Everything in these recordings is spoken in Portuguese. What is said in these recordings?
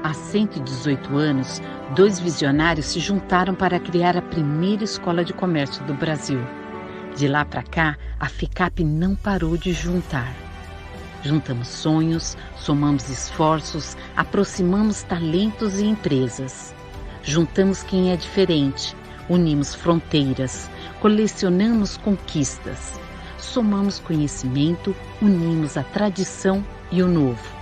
Há 118 anos, dois visionários se juntaram para criar a primeira escola de comércio do Brasil. De lá para cá, a FECAP não parou de juntar. Juntamos sonhos, somamos esforços, aproximamos talentos e empresas. Juntamos quem é diferente, unimos fronteiras, colecionamos conquistas. Somamos conhecimento, unimos a tradição e o novo.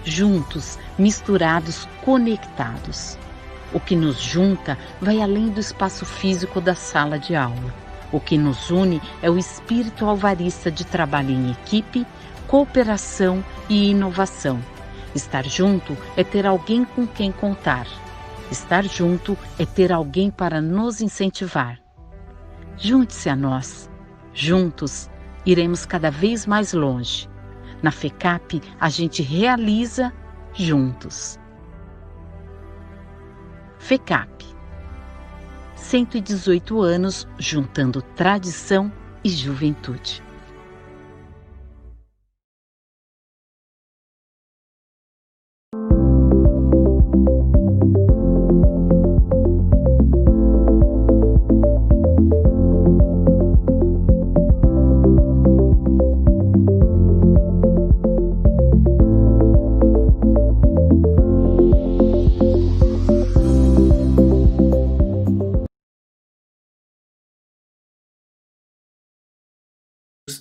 Juntos, misturados, conectados. O que nos junta vai além do espaço físico da sala de aula. O que nos une é o espírito alvarista de trabalho em equipe, cooperação e inovação. Estar junto é ter alguém com quem contar. Estar junto é ter alguém para nos incentivar. Junte-se a nós. Juntos, iremos cada vez mais longe. Na FECAP, a gente realiza juntos. FECAP. 118 anos juntando tradição e juventude.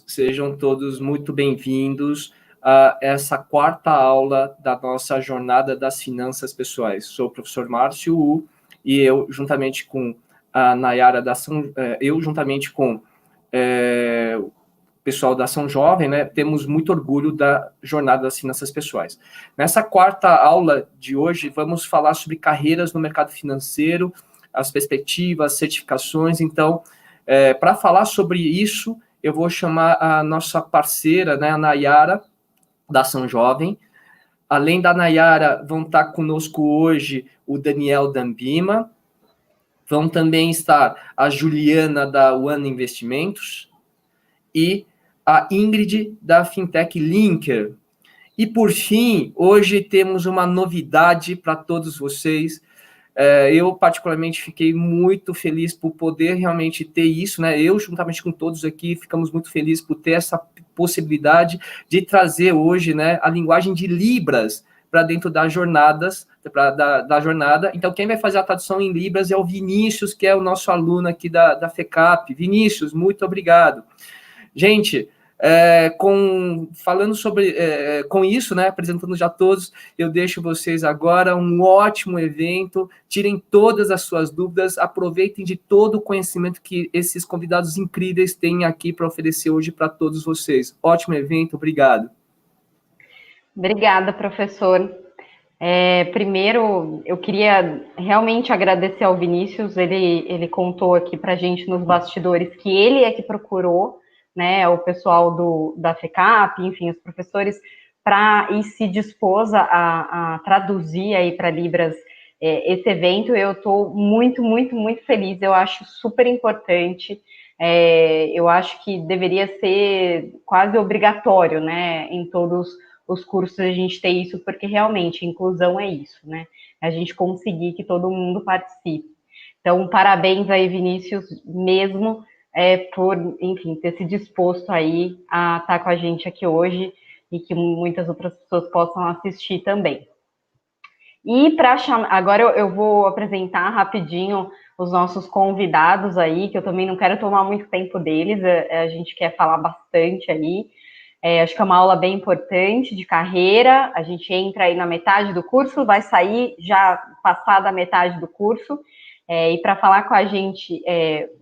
Sejam todos muito bem-vindos a essa quarta aula da nossa jornada das finanças pessoais. Sou o professor Márcio Wu e eu, juntamente com a Nayara da São, juntamente com o pessoal da São Jovem, né, temos muito orgulho da jornada das finanças pessoais. Nessa quarta aula de hoje, vamos falar sobre carreiras no mercado financeiro, as perspectivas, as certificações. Então, para falar sobre isso, eu vou chamar a nossa parceira, né, a Nayara, da São Jovem. Além da Nayara, vão estar conosco hoje o Daniel Dambima, vão também estar a Juliana, da One Investimentos, e a Ingrid, da Fintech Linker. E, por fim, hoje temos uma novidade para todos vocês. Eu, particularmente, fiquei muito feliz por poder realmente ter isso, né? Eu, juntamente com todos aqui, ficamos muito felizes por ter essa possibilidade de trazer hoje, né, a linguagem de Libras para dentro das jornadas, da jornada. Então, quem vai fazer a tradução em Libras é o Vinícius, que é o nosso aluno aqui da FECAP. Vinícius, muito obrigado. Gente, falando sobre com isso, né, apresentando já todos, eu deixo vocês agora um ótimo evento, tirem todas as suas dúvidas, aproveitem de todo o conhecimento que esses convidados incríveis têm aqui para oferecer hoje para todos vocês. Ótimo evento, obrigado. Obrigada, professor. Primeiro, eu queria realmente agradecer ao Vinícius, ele contou aqui para a gente nos bastidores que ele é que procurou, né, o pessoal da FECAP, enfim, os professores, e se dispôs a traduzir aí para Libras esse evento. Eu estou muito, muito, muito feliz, eu acho super importante, eu acho que deveria ser quase obrigatório, né, em todos os cursos a gente ter isso, porque realmente inclusão é isso, né, a gente conseguir que todo mundo participe. Então, parabéns aí, Vinícius, mesmo, por, enfim, ter se disposto aí a estar com a gente aqui hoje e que muitas outras pessoas possam assistir também. E agora eu vou apresentar rapidinho os nossos convidados aí, que eu também não quero tomar muito tempo deles, a gente quer falar bastante aí. Acho que é uma aula bem importante de carreira, a gente entra aí na metade do curso, vai sair já passada a metade do curso. E para falar com a gente,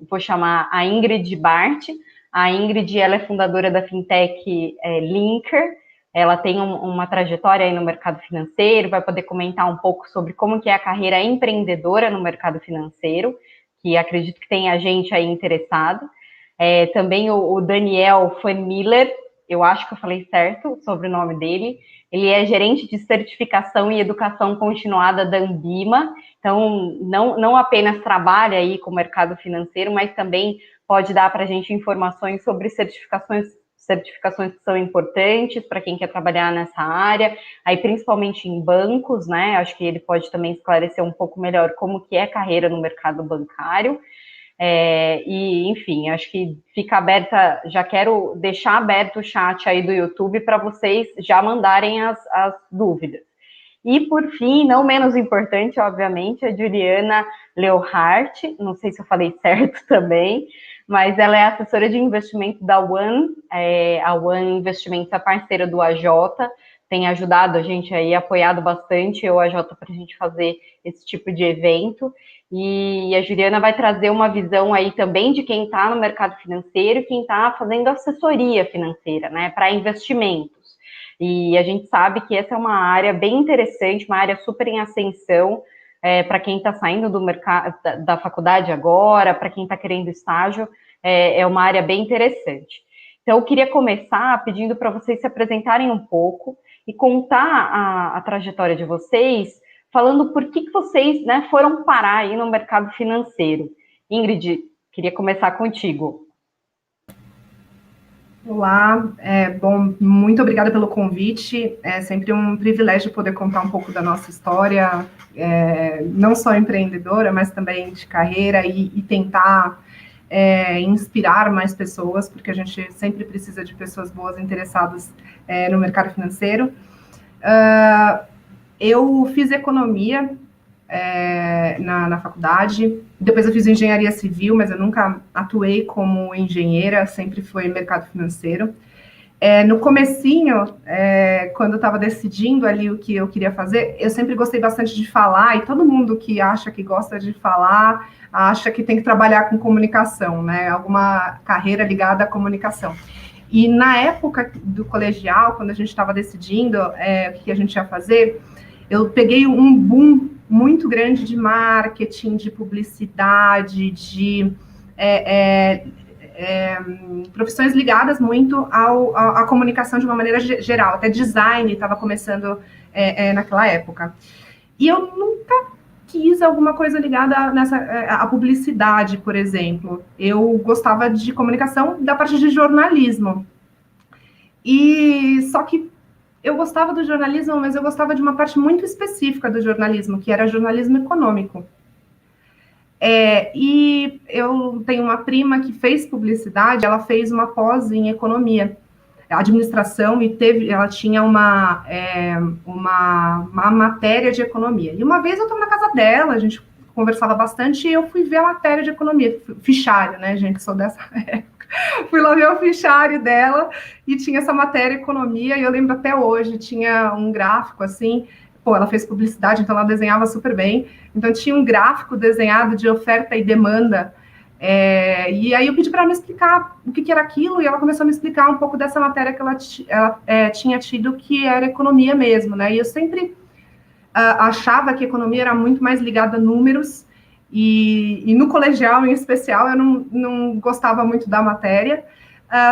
vou chamar a Ingrid Bart. A Ingrid, ela é fundadora da Fintech Linker. Ela tem uma trajetória aí no mercado financeiro, vai poder comentar um pouco sobre como que é a carreira empreendedora no mercado financeiro, que acredito que tem a gente aí interessado. Também o Daniel Miller, eu acho que eu falei certo o sobrenome dele. Ele é gerente de certificação e educação continuada da Ambima. Então, não apenas trabalha aí com o mercado financeiro, mas também pode dar para a gente informações sobre certificações certificações que são importantes para quem quer trabalhar nessa área, aí principalmente em bancos, né? Acho que ele pode também esclarecer um pouco melhor como que é carreira no mercado bancário. E, enfim, acho que fica aberta, já quero deixar aberto o chat aí do YouTube para vocês já mandarem as dúvidas. E, por fim, não menos importante, obviamente, a Juliana Leohart, não sei se eu falei certo também, mas ela é assessora de investimento da One, a One Investimentos é parceira do AJ, tem ajudado a gente aí, apoiado bastante o AJ para a gente fazer esse tipo de evento, e a Juliana vai trazer uma visão aí também de quem está no mercado financeiro e quem está fazendo assessoria financeira, né, para investimentos. E a gente sabe que essa é uma área bem interessante, uma área super em ascensão, para quem está saindo do mercado da faculdade agora, para quem está querendo estágio, é uma área bem interessante. Então, eu queria começar pedindo para vocês se apresentarem um pouco e contar a trajetória de vocês, falando por que vocês, né, foram parar aí no mercado financeiro. Ingrid, queria começar contigo. Olá, bom, muito obrigada pelo convite, é sempre um privilégio poder contar um pouco da nossa história, não só empreendedora, mas também de carreira e tentar inspirar mais pessoas, porque a gente sempre precisa de pessoas boas interessadas no mercado financeiro. Eu fiz economia na faculdade, depois eu fiz engenharia civil, mas eu nunca atuei como engenheira, sempre foi mercado financeiro. No comecinho, quando eu estava decidindo ali o que eu queria fazer, eu sempre gostei bastante de falar, e todo mundo que acha que gosta de falar, acha que tem que trabalhar com comunicação, né? Alguma carreira ligada à comunicação. E na época do colegial, quando a gente estava decidindo o que a gente ia fazer, eu peguei um boom muito grande de marketing, de publicidade, de profissões ligadas muito à comunicação de uma maneira geral, até design estava começando naquela época. E eu nunca quis alguma coisa ligada à publicidade, por exemplo. Eu gostava de comunicação da parte de jornalismo. E só que eu gostava do jornalismo, mas eu gostava de uma parte muito específica do jornalismo, que era jornalismo econômico. E eu tenho uma prima que fez publicidade, ela fez uma pós em economia, administração, e ela tinha uma matéria de economia. E uma vez eu estava na casa dela, a gente conversava bastante, e eu fui ver a matéria de economia, fichário, né, gente, sou dessa época. Fui lá ver o fichário dela e tinha essa matéria economia, e eu lembro até hoje, tinha um gráfico assim, ela fez publicidade, então ela desenhava super bem, então tinha um gráfico desenhado de oferta e demanda, e aí eu pedi para ela me explicar o que era aquilo, e ela começou a me explicar um pouco dessa matéria que ela tinha tido, que era economia mesmo, né, e eu sempre achava que economia era muito mais ligada a números, e no colegial, em especial, eu não gostava muito da matéria,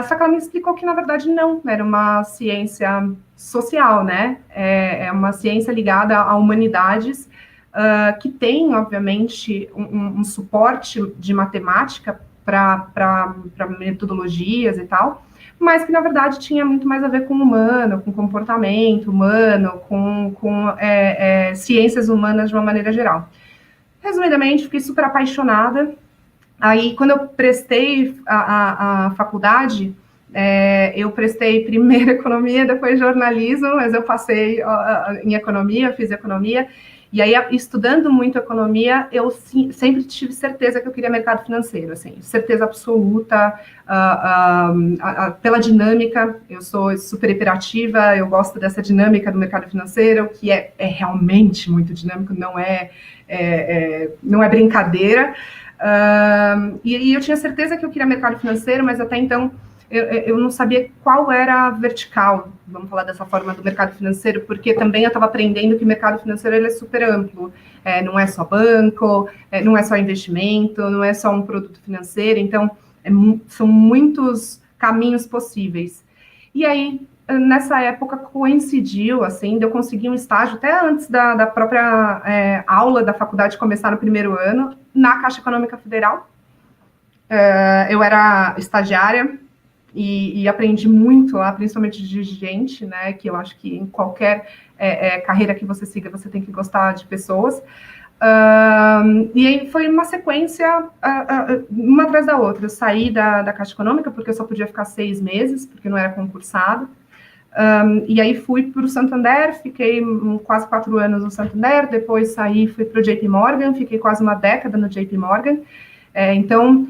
só que ela me explicou que, na verdade, não, era uma ciência social, né? É uma ciência ligada a humanidades, que tem, obviamente, um suporte de matemática para metodologias e tal, mas que, na verdade, tinha muito mais a ver com o humano, com comportamento humano, com ciências humanas de uma maneira geral. Resumidamente, fiquei super apaixonada. Aí, quando eu prestei a faculdade, eu prestei primeiro economia, depois jornalismo, mas eu passei em economia, fiz economia. E aí, estudando muito economia, eu sempre tive certeza que eu queria mercado financeiro, assim, certeza absoluta, pela dinâmica. Eu sou super hiperativa, eu gosto dessa dinâmica do mercado financeiro, que é realmente muito dinâmico, não é brincadeira. E eu tinha certeza que eu queria mercado financeiro, mas até então eu não sabia qual era a vertical, vamos falar dessa forma, do mercado financeiro, porque também eu estava aprendendo que o mercado financeiro ele é super amplo, não é só banco, não é só investimento, não é só um produto financeiro, então são muitos caminhos possíveis. E aí, nessa época, coincidiu, assim, de eu conseguir um estágio, até antes da própria aula da faculdade começar no primeiro ano, na Caixa Econômica Federal. Eu era estagiária, e aprendi muito lá, principalmente de gente, né, que eu acho que em qualquer carreira que você siga, você tem que gostar de pessoas. E aí foi uma sequência, uma atrás da outra. Eu saí da Caixa Econômica, porque eu só podia ficar 6 meses, porque não era concursado. E aí fui para o Santander, fiquei quase 4 anos no Santander, depois saí, fui para o JP Morgan, fiquei quase uma década no JP Morgan. Então,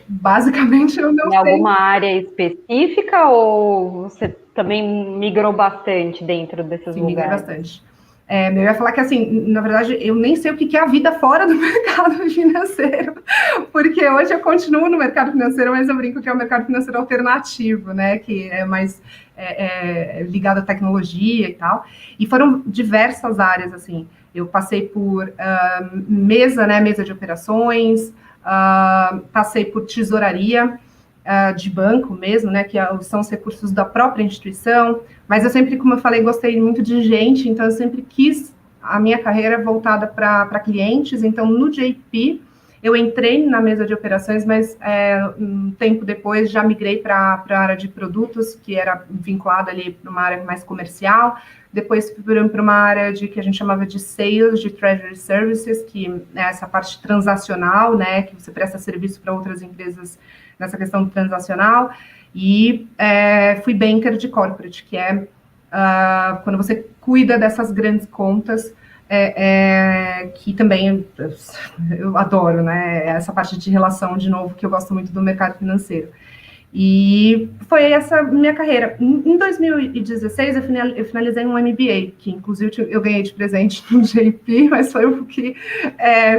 basicamente, eu não sei. Em alguma área específica ou você também migrou bastante dentro desses Sim, lugares? migrei bastante. Eu ia falar que, assim, na verdade, eu nem sei o que é a vida fora do mercado financeiro, porque hoje eu continuo no mercado financeiro, mas eu brinco que é o mercado financeiro alternativo, né, que é mais ligado à tecnologia e tal, e foram diversas áreas, assim, eu passei por mesa de operações, passei por tesouraria, de banco mesmo, né, que são os recursos da própria instituição, mas eu sempre, como eu falei, gostei muito de gente, então eu sempre quis a minha carreira voltada para clientes, então no JP eu entrei na mesa de operações, mas um tempo depois já migrei para a área de produtos, que era vinculada ali para uma área mais comercial, depois fui para uma área que a gente chamava de sales, de treasury services, que é essa parte transacional, né, que você presta serviço para outras empresas nessa questão transacional, e fui banker de corporate, que é quando você cuida dessas grandes contas, que também eu adoro, né? Essa parte de relação, de novo, que eu gosto muito do mercado financeiro. E foi essa minha carreira. Em 2016, eu finalizei um MBA, que inclusive eu ganhei de presente no JP, mas foi o que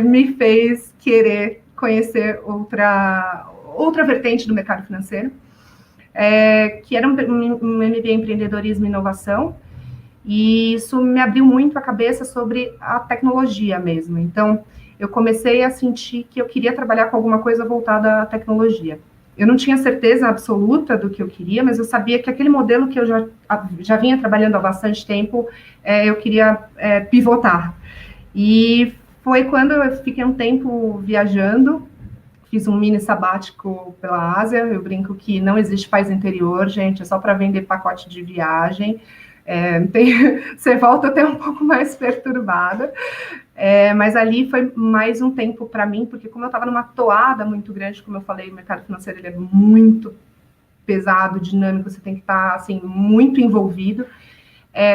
me fez querer conhecer outra vertente do mercado financeiro, que era um MBA em empreendedorismo e inovação, e isso me abriu muito a cabeça sobre a tecnologia mesmo. Então, eu comecei a sentir que eu queria trabalhar com alguma coisa voltada à tecnologia. Eu não tinha certeza absoluta do que eu queria, mas eu sabia que aquele modelo que eu já vinha trabalhando há bastante tempo, eu queria pivotar. E foi quando eu fiquei um tempo viajando, fiz um mini sabático pela Ásia. Eu brinco que não existe país interior, gente, é só para vender pacote de viagem. Você volta até um pouco mais perturbada, mas ali foi mais um tempo para mim, porque como eu estava numa toada muito grande, como eu falei, o mercado financeiro ele é muito pesado, dinâmico, você tem que estar assim, muito envolvido.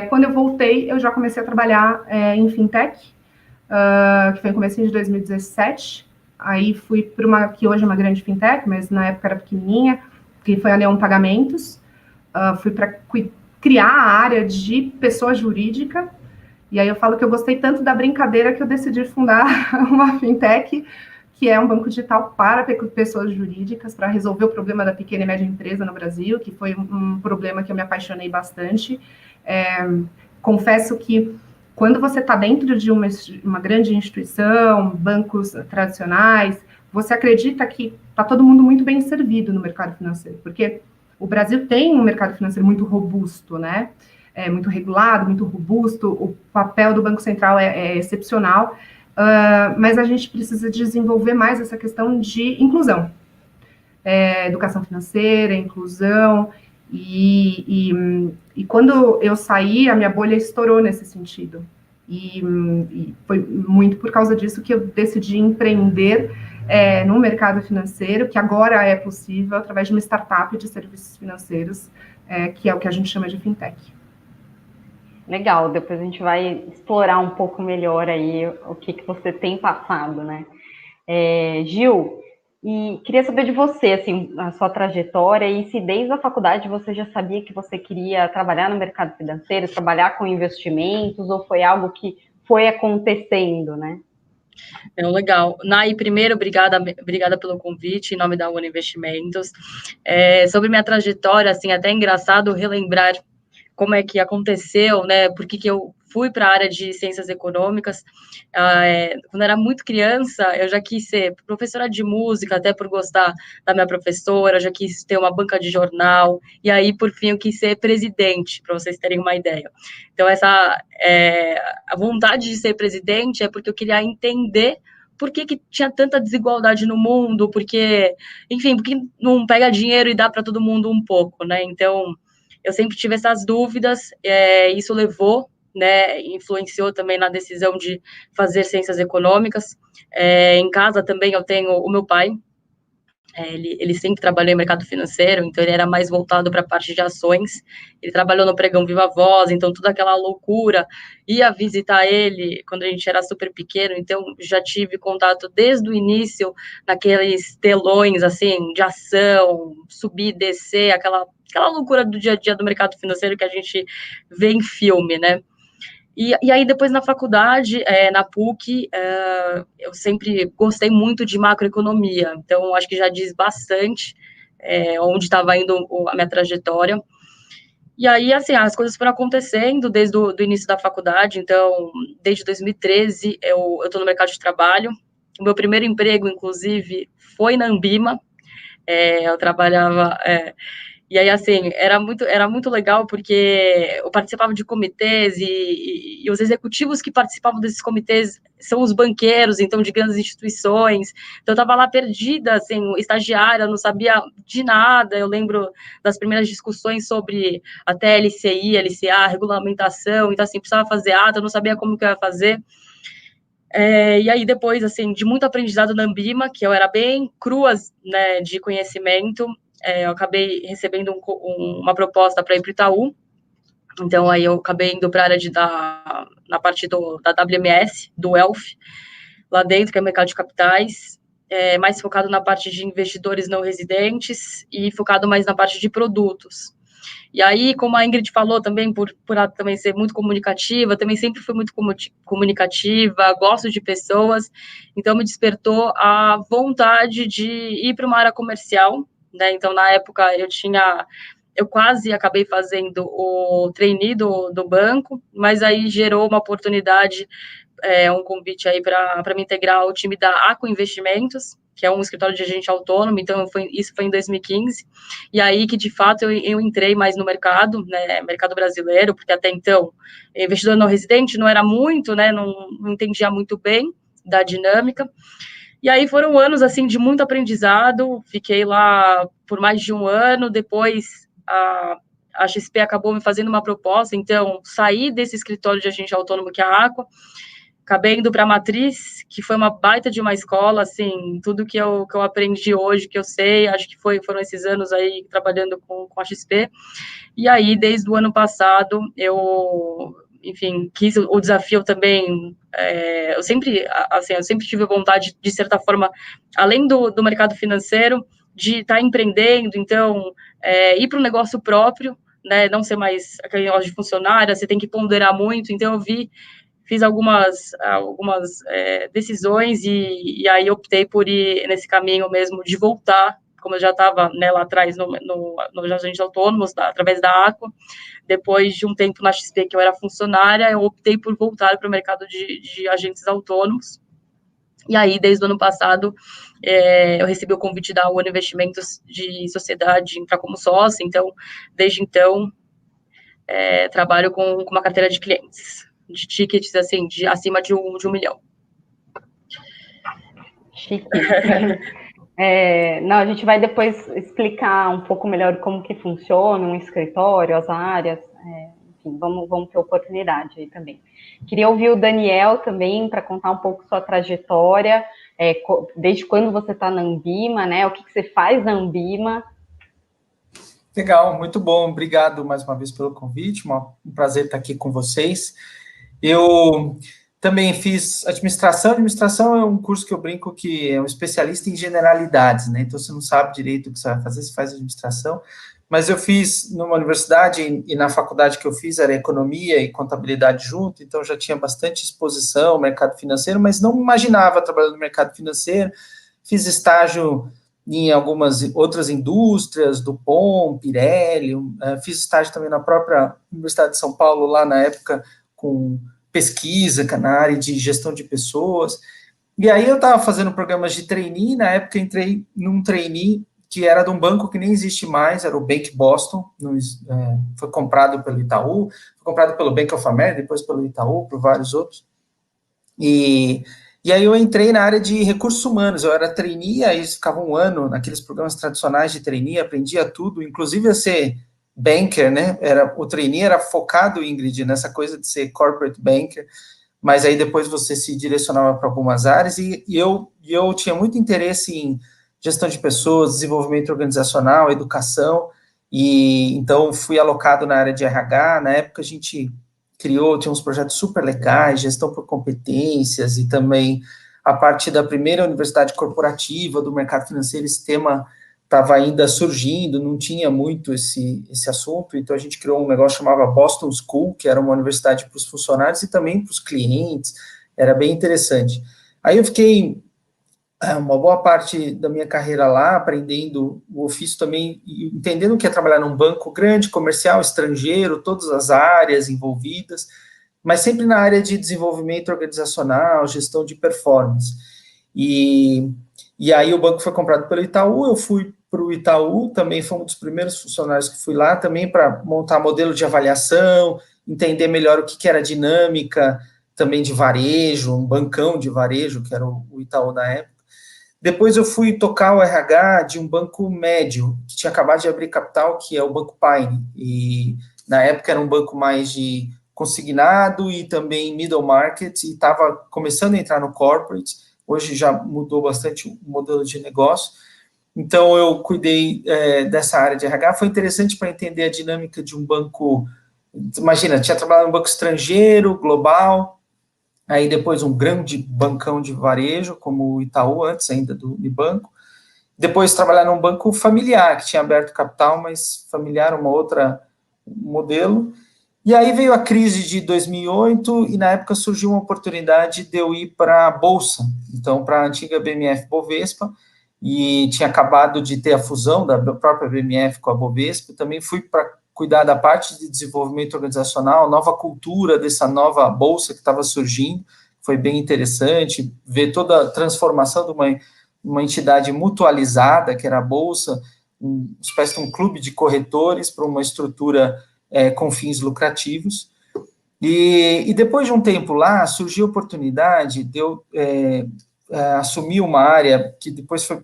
Quando eu voltei, eu já comecei a trabalhar em fintech, que foi no começo de 2017, aí fui para uma, que hoje é uma grande fintech, mas na época era pequenininha, que foi a Leon Pagamentos, fui para criar a área de pessoa jurídica, e aí eu falo que eu gostei tanto da brincadeira que eu decidi fundar uma fintech, que é um banco digital para pessoas jurídicas, para resolver o problema da pequena e média empresa no Brasil, que foi um problema que eu me apaixonei bastante. Confesso que quando você está dentro de uma grande instituição, bancos tradicionais, você acredita que está todo mundo muito bem servido no mercado financeiro, porque o Brasil tem um mercado financeiro muito robusto, né? Muito regulado, muito robusto, o papel do Banco Central é excepcional, mas a gente precisa desenvolver mais essa questão de inclusão. Educação financeira, inclusão, e quando eu saí, a minha bolha estourou nesse sentido. E foi muito por causa disso que eu decidi empreender no mercado financeiro, que agora é possível através de uma startup de serviços financeiros, que é o que a gente chama de fintech. Legal, depois a gente vai explorar um pouco melhor aí o que você tem passado, né? Gil, e queria saber de você, assim, a sua trajetória, e se desde a faculdade você já sabia que você queria trabalhar no mercado financeiro, trabalhar com investimentos, ou foi algo que foi acontecendo, né? Legal. Nai, primeiro, obrigada pelo convite, em nome da One Investimentos. Sobre minha trajetória, assim, até é engraçado relembrar como é que aconteceu, né, por que eu fui para a área de ciências econômicas. Quando era muito criança, eu já quis ser professora de música, até por gostar da minha professora, eu já quis ter uma banca de jornal, e aí, por fim, eu quis ser presidente, para vocês terem uma ideia. Então, a vontade de ser presidente é porque eu queria entender por que tinha tanta desigualdade no mundo, porque não pega dinheiro e dá para todo mundo um pouco, né? Então, eu sempre tive essas dúvidas, isso levou, né, influenciou também na decisão de fazer ciências econômicas. Em casa também eu tenho o meu pai, ele sempre trabalhou em mercado financeiro, então ele era mais voltado para a parte de ações. Ele trabalhou no Pregão Viva Voz, então toda aquela loucura, ia visitar ele quando a gente era super pequeno, então já tive contato desde o início, naqueles telões, assim, de ação, subir, descer, aquela loucura do dia a dia do mercado financeiro que a gente vê em filme, né? E aí, depois, na faculdade, na PUC, eu sempre gostei muito de macroeconomia, então, acho que já diz bastante onde estava indo a minha trajetória. E aí, assim, as coisas foram acontecendo desde o início da faculdade, então, desde 2013, eu estou no mercado de trabalho. O meu primeiro emprego, inclusive, foi na Ambima. Eu trabalhava... E aí, assim, era muito legal, porque eu participava de comitês e os executivos que participavam desses comitês são os banqueiros, então, de grandes instituições. Então, eu estava lá perdida, assim, estagiária, não sabia de nada. Eu lembro das primeiras discussões sobre até LCI, LCA, regulamentação. Então, assim, precisava fazer ata, eu não sabia como que eu ia fazer. E aí, depois, assim, de muito aprendizado na Ambima, que eu era bem crua, né, de conhecimento, eu acabei recebendo uma proposta para ir para o Itaú. Então, aí eu acabei indo para a área na parte da WMS, do ELF, lá dentro, que é o mercado de capitais, mais focado na parte de investidores não residentes e focado mais na parte de produtos. E aí, como a Ingrid falou também, por ela também ser muito comunicativa, também sempre fui muito comunicativa, gosto de pessoas, então me despertou a vontade de ir para uma área comercial, né? Então, na época, eu quase acabei fazendo o trainee do banco, mas aí gerou uma oportunidade, um convite aí para me integrar ao time da Aqua Investimentos, que é um escritório de agente autônomo, então isso foi em 2015, e aí que, de fato, eu entrei mais no mercado, né, mercado brasileiro, porque até então, investidor não residente não era muito, né, não entendia muito bem da dinâmica, e aí foram anos, assim, de muito aprendizado, fiquei lá por mais de um ano, depois a XP acabou me fazendo uma proposta, então saí desse escritório de agente autônomo que é a Aqua, acabei indo para a Matriz, que foi uma baita de uma escola, assim, tudo que eu aprendi hoje, que eu sei, acho que foram esses anos aí trabalhando com a XP, e aí, desde o ano passado, enfim, quis o desafio também, eu sempre tive vontade, de certa forma, além do mercado financeiro, de estar empreendendo, então, ir para um negócio próprio, né, não ser mais aquele negócio de funcionária, você tem que ponderar muito, então eu fiz algumas decisões e aí optei por ir nesse caminho mesmo de voltar, como eu já estava, né, lá atrás nos agentes autônomos, através da Aqua. Depois de um tempo na XP que eu era funcionária, eu optei por voltar para o mercado de agentes autônomos. E aí, desde o ano passado, eu recebi o convite da One Investimentos de sociedade entrar como sócia, então, desde então, trabalho com uma carteira de clientes, de tickets, assim, acima de um milhão. Chique. Não, a gente vai depois explicar um pouco melhor como que funciona um escritório, as áreas, enfim, vamos ter oportunidade aí também. Queria ouvir o Daniel também, para contar um pouco sua trajetória, desde quando você está na Ambima, né? O que você faz na Ambima? Legal, muito bom. Obrigado mais uma vez pelo convite, um prazer estar aqui com vocês. Eu também fiz administração. Administração é um curso que eu brinco que é um especialista em generalidades, né? Então, você não sabe direito o que você vai fazer, você faz administração. Mas eu fiz numa universidade e na faculdade que eu fiz era economia e contabilidade junto, então já tinha bastante exposição ao mercado financeiro, mas não imaginava trabalhar no mercado financeiro. Fiz estágio em algumas outras indústrias, Dupont, Pirelli, fiz estágio também na própria Universidade de São Paulo, lá na época, com pesquisa, na área de gestão de pessoas, e aí eu estava fazendo programas de trainee, na época entrei num trainee que era de um banco que nem existe mais, era o Bank Boston, foi comprado pelo Itaú, foi comprado pelo Bank of America, depois pelo Itaú, por vários outros, e E aí eu entrei na área de recursos humanos, eu era trainee, aí ficava um ano naqueles programas tradicionais de trainee, aprendia tudo, inclusive a ser banker, né? O trainee era focado, Ingrid, nessa coisa de ser corporate banker, mas aí depois você se direcionava para algumas áreas, e eu tinha muito interesse em gestão de pessoas, desenvolvimento organizacional, educação, e então fui alocado na área de RH. Na época a gente tinha uns projetos super legais, gestão por competências, e também a parte da primeira universidade corporativa do mercado financeiro. Esse tema estava ainda surgindo, não tinha muito esse assunto, então a gente criou um negócio que chamava Boston School, que era uma universidade para os funcionários e também para os clientes, era bem interessante. Aí eu fiquei uma boa parte da minha carreira lá, aprendendo o ofício também, entendendo o que é trabalhar num banco grande, comercial, estrangeiro, todas as áreas envolvidas, mas sempre na área de desenvolvimento organizacional, gestão de performance. E aí o banco foi comprado pelo Itaú, eu fui para o Itaú, também fui um dos primeiros funcionários que fui lá, também para montar modelo de avaliação, entender melhor o que era a dinâmica, também de varejo, um bancão de varejo, que era o Itaú na época. Depois eu fui tocar o RH de um banco médio, que tinha acabado de abrir capital, que é o Banco Pine, e na época era um banco mais de consignado e também middle market, e estava começando a entrar no corporate. Hoje já mudou bastante o modelo de negócio. Então, eu cuidei dessa área de RH. Foi interessante para entender a dinâmica de um banco. Imagina, tinha trabalhado em um banco estrangeiro, global, aí depois um grande bancão de varejo, como o Itaú, antes ainda do Unibanco. Depois trabalhar num banco familiar, que tinha aberto capital, mas familiar, uma outra modelo. E aí veio a crise de 2008, e na época surgiu uma oportunidade de eu ir para a Bolsa, então para a antiga BMF Bovespa, e tinha acabado de ter a fusão da própria BMF com a Bovespa. Também fui para cuidar da parte de desenvolvimento organizacional, nova cultura dessa nova Bolsa que estava surgindo. Foi bem interessante ver toda a transformação de uma entidade mutualizada, que era a Bolsa, uma espécie de um clube de corretores, para uma estrutura com fins lucrativos. E depois de um tempo lá, surgiu a oportunidade de eu assumir uma área que depois foi,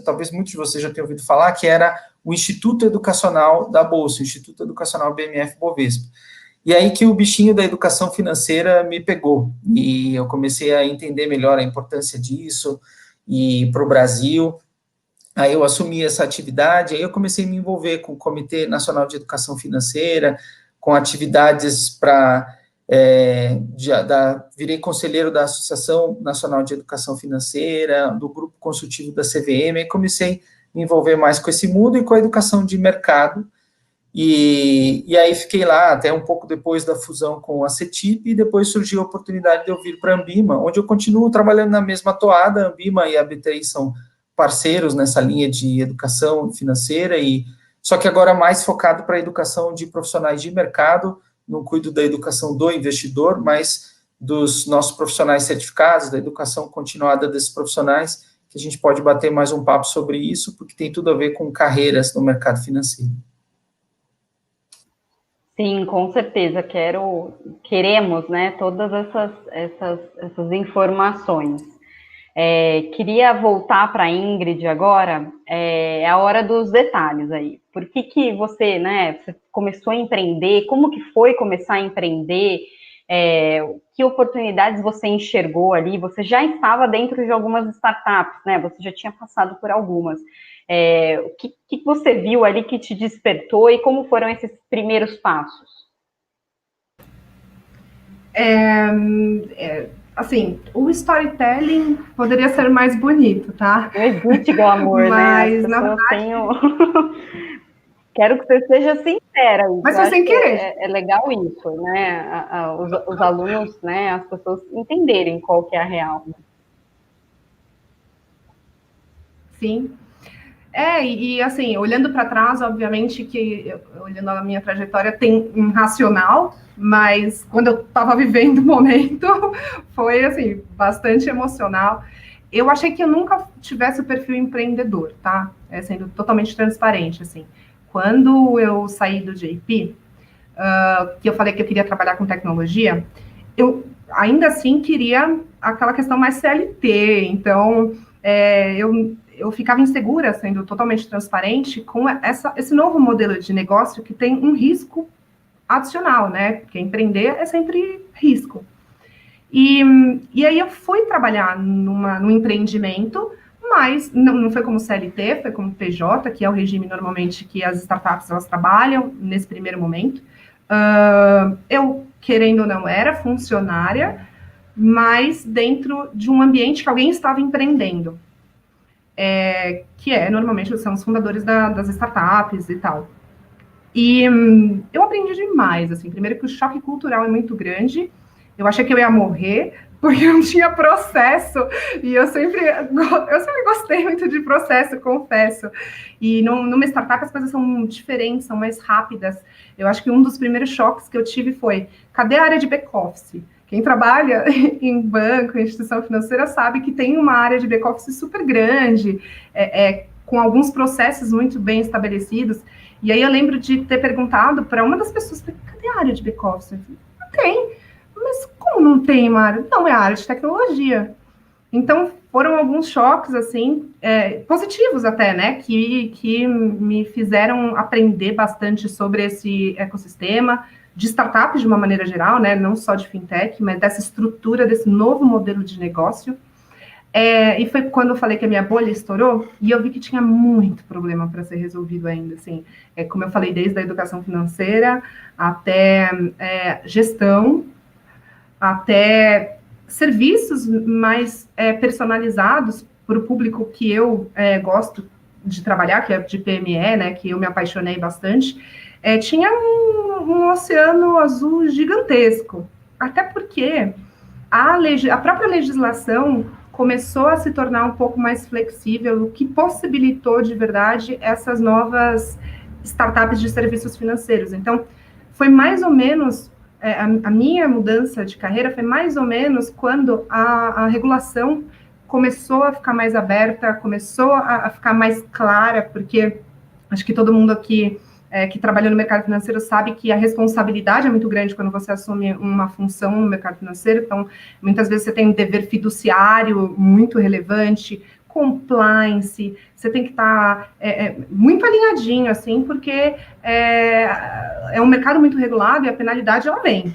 talvez muitos de vocês já tenham ouvido falar, que era o Instituto Educacional da Bolsa, o Instituto Educacional BMF Bovespa. E aí que o bichinho da educação financeira me pegou, e eu comecei a entender melhor a importância disso, e para o Brasil. Aí eu assumi essa atividade, aí eu comecei a me envolver com o Comitê Nacional de Educação Financeira, com atividades para... virei conselheiro da Associação Nacional de Educação Financeira, do grupo consultivo da CVM, e comecei a me envolver mais com esse mundo e com a educação de mercado, e aí fiquei lá até um pouco depois da fusão com a CETIP, e depois surgiu a oportunidade de eu vir para a Ambima, onde eu continuo trabalhando na mesma toada. A Ambima e a B3 são parceiros nessa linha de educação financeira, e só que agora mais focado para a educação de profissionais de mercado. Não cuido da educação do investidor, mas dos nossos profissionais certificados, da educação continuada desses profissionais, que a gente pode bater mais um papo sobre isso, porque tem tudo a ver com carreiras no mercado financeiro. Sim, com certeza, queremos, né, todas essas informações. Queria voltar para a Ingrid agora, é a hora dos detalhes aí. Por que você, né, você começou a empreender? Como que foi começar a empreender? Que oportunidades você enxergou ali? Você já estava dentro de algumas startups, né? Você já tinha passado por algumas. O que você viu ali que te despertou e como foram esses primeiros passos? Assim, o storytelling poderia ser mais bonito, tá? Não existe glamour, mas, né? na verdade... Quero que você seja sincera. Mas foi sem querer. É legal isso, né? Os alunos, né? As pessoas entenderem qual que é a real. Sim. E assim, olhando para trás, obviamente que, olhando a minha trajetória, tem um racional, mas quando eu estava vivendo o momento, foi, assim, bastante emocional. Eu achei que eu nunca tivesse o perfil empreendedor, tá? Sendo totalmente transparente, assim. Quando eu saí do JP, que eu falei que eu queria trabalhar com tecnologia, ainda assim queria aquela questão mais CLT, então eu ficava insegura, sendo totalmente transparente, com esse novo modelo de negócio que tem um risco adicional, né? Porque empreender é sempre risco. E aí eu fui trabalhar num empreendimento, mas não foi como CLT, foi como PJ, que é o regime normalmente que as startups elas trabalham nesse primeiro momento. Eu, querendo ou não, era funcionária, mas dentro de um ambiente que alguém estava empreendendo. Que normalmente são os fundadores das startups e tal. E eu aprendi demais, assim, primeiro que o choque cultural é muito grande, eu achei que eu ia morrer, porque não tinha processo, e eu sempre gostei muito de processo, confesso. E numa startup as coisas são diferentes, são mais rápidas. Eu acho que um dos primeiros choques que eu tive foi, cadê a área de back-office? Quem trabalha em banco, em instituição financeira, sabe que tem uma área de back-office super grande, com alguns processos muito bem estabelecidos. E aí eu lembro de ter perguntado para uma das pessoas, cadê a área de back-office? Não tem. Mas como não tem uma área? Não, é a área de tecnologia. Então, foram alguns choques, assim, positivos até, né, que me fizeram aprender bastante sobre esse ecossistema de startups de uma maneira geral, né, não só de fintech, mas dessa estrutura, desse novo modelo de negócio. E foi quando eu falei que a minha bolha estourou, e eu vi que tinha muito problema para ser resolvido ainda, assim, como eu falei, desde a educação financeira até gestão, até serviços mais personalizados para o público que eu gosto de trabalhar, que é de PME, né, que eu me apaixonei bastante, tinha um oceano azul gigantesco, até porque a própria legislação começou a se tornar um pouco mais flexível, o que possibilitou de verdade essas novas startups de serviços financeiros. Então, foi mais ou menos, a minha mudança de carreira foi mais ou menos quando a regulação começou a ficar mais aberta, começou a ficar mais clara, porque acho que todo mundo aqui que trabalhou no mercado financeiro sabe que a responsabilidade é muito grande quando você assume uma função no mercado financeiro. Então, muitas vezes você tem um dever fiduciário muito relevante, compliance, você tem que estar muito alinhadinho, assim, porque é um mercado muito regulado e a penalidade, ela vem.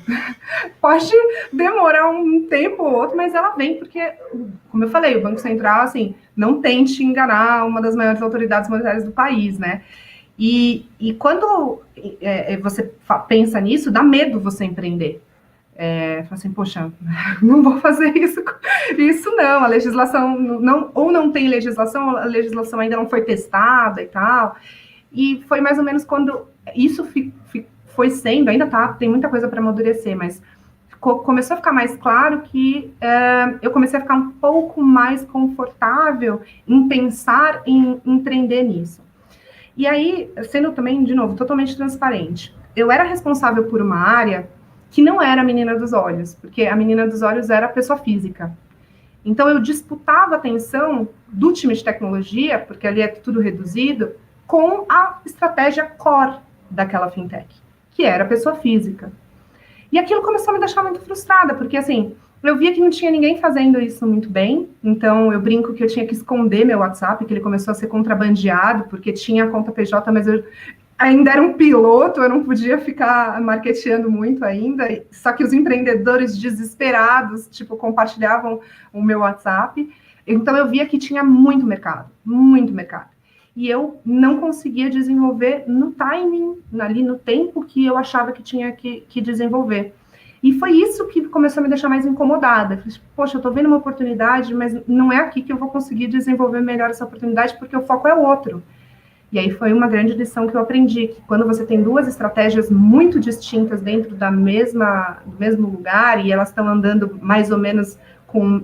Pode demorar um tempo ou outro, mas ela vem porque, como eu falei, o Banco Central, assim, não tente enganar uma das maiores autoridades monetárias do país, né? E quando você pensa nisso, dá medo você empreender. Fala assim, poxa, não vou fazer isso não, a legislação não tem legislação, a legislação ainda não foi testada e tal. E foi mais ou menos quando isso foi sendo, ainda tem muita coisa para amadurecer, mas começou a ficar mais claro que eu comecei a ficar um pouco mais confortável em pensar em empreender nisso. E aí, sendo também, de novo, totalmente transparente, eu era responsável por uma área que não era a menina dos olhos, porque a menina dos olhos era a pessoa física. Então, eu disputava a atenção do time de tecnologia, porque ali é tudo reduzido, com a estratégia core daquela fintech, que era a pessoa física. E aquilo começou a me deixar muito frustrada, porque, assim, eu via que não tinha ninguém fazendo isso muito bem, então eu brinco que eu tinha que esconder meu WhatsApp, que ele começou a ser contrabandeado, porque tinha a conta PJ, mas eu ainda era um piloto, eu não podia ficar marketeando muito ainda, só que os empreendedores desesperados, tipo, compartilhavam o meu WhatsApp, então eu via que tinha muito mercado, e eu não conseguia desenvolver no timing, ali no tempo que eu achava que tinha que desenvolver. E foi isso que começou a me deixar mais incomodada. Eu falei, poxa, eu estou vendo uma oportunidade, mas não é aqui que eu vou conseguir desenvolver melhor essa oportunidade, porque o foco é outro. E aí foi uma grande lição que eu aprendi, que quando você tem duas estratégias muito distintas dentro do mesmo lugar, e elas estão andando mais ou menos com,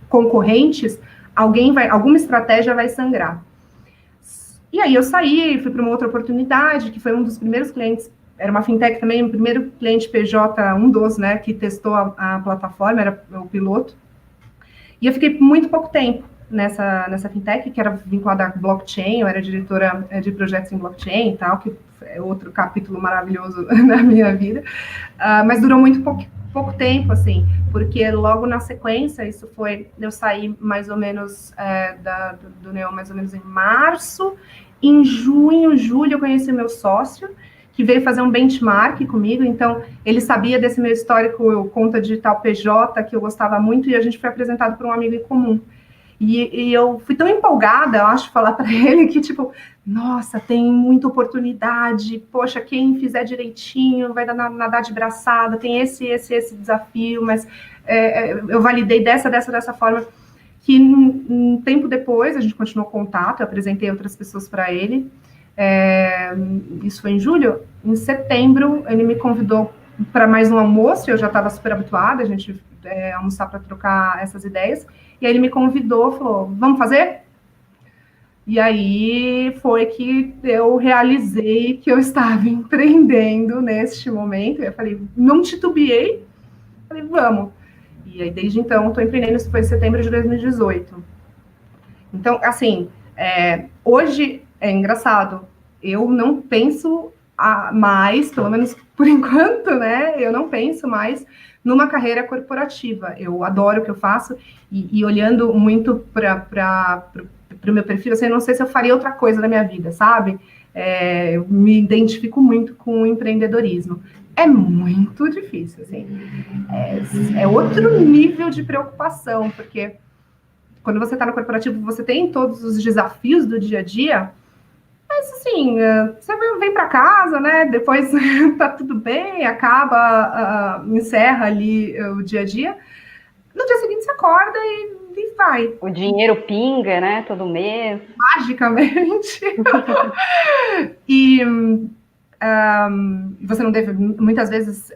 concorrentes, alguma estratégia vai sangrar. E aí eu saí, fui para uma outra oportunidade, que foi um dos primeiros clientes, era uma fintech também, o primeiro cliente PJ, um dos, né, que testou a plataforma, era o piloto. E eu fiquei por muito pouco tempo. nessa fintech, que era vinculada a blockchain, eu era diretora de projetos em blockchain e tal, que é outro capítulo maravilhoso na minha vida, mas durou muito pouco tempo, assim, porque logo na sequência, eu saí mais ou menos do Neon mais ou menos em março, em junho, julho, eu conheci meu sócio, que veio fazer um benchmark comigo, então ele sabia desse meu histórico conta digital PJ, que eu gostava muito, e a gente foi apresentado por um amigo em comum. E eu fui tão empolgada, eu acho, falar para ele que, tipo, nossa, tem muita oportunidade, poxa, quem fizer direitinho vai nadar de braçada, tem esse desafio, mas eu validei dessa forma, que um tempo depois, a gente continuou contato, eu apresentei outras pessoas para ele, isso foi em julho, em setembro ele me convidou para mais um almoço, eu já estava super habituada, a gente almoçar para trocar essas ideias, e aí ele me convidou, falou, vamos fazer? E aí foi que eu realizei que eu estava empreendendo neste momento, eu falei, não titubeei, falei, vamos. E aí desde então estou empreendendo, isso foi em setembro de 2018. Então, assim, hoje é engraçado, eu não penso mais, pelo menos por enquanto, né, eu não penso mais numa carreira corporativa. Eu adoro o que eu faço e olhando muito para o meu perfil, assim, eu não sei se eu faria outra coisa na minha vida, sabe? Eu me identifico muito com o empreendedorismo. É muito difícil, assim. É outro nível de preocupação, porque quando você está no corporativo, você tem todos os desafios do dia a dia, mas assim, você vem para casa, né? Depois tá tudo bem, acaba, encerra ali o dia a dia. No dia seguinte você acorda e vai. O dinheiro pinga, né? Todo mês. Magicamente. E você não deve, muitas vezes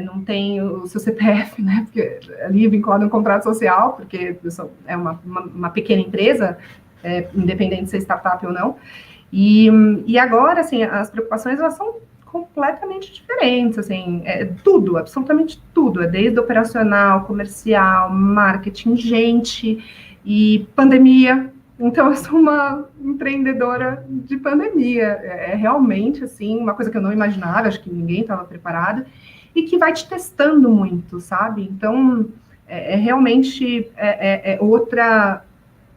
não tem o seu CPF, né? Porque ali vinculado a um contrato social, porque é uma pequena empresa, independente de ser startup ou não. E agora, assim, as preocupações, elas são completamente diferentes, assim, tudo, absolutamente tudo, desde operacional, comercial, marketing, gente e pandemia. Então, eu sou uma empreendedora de pandemia, realmente, assim, uma coisa que eu não imaginava, acho que ninguém estava preparado, e que vai te testando muito, sabe? Então, realmente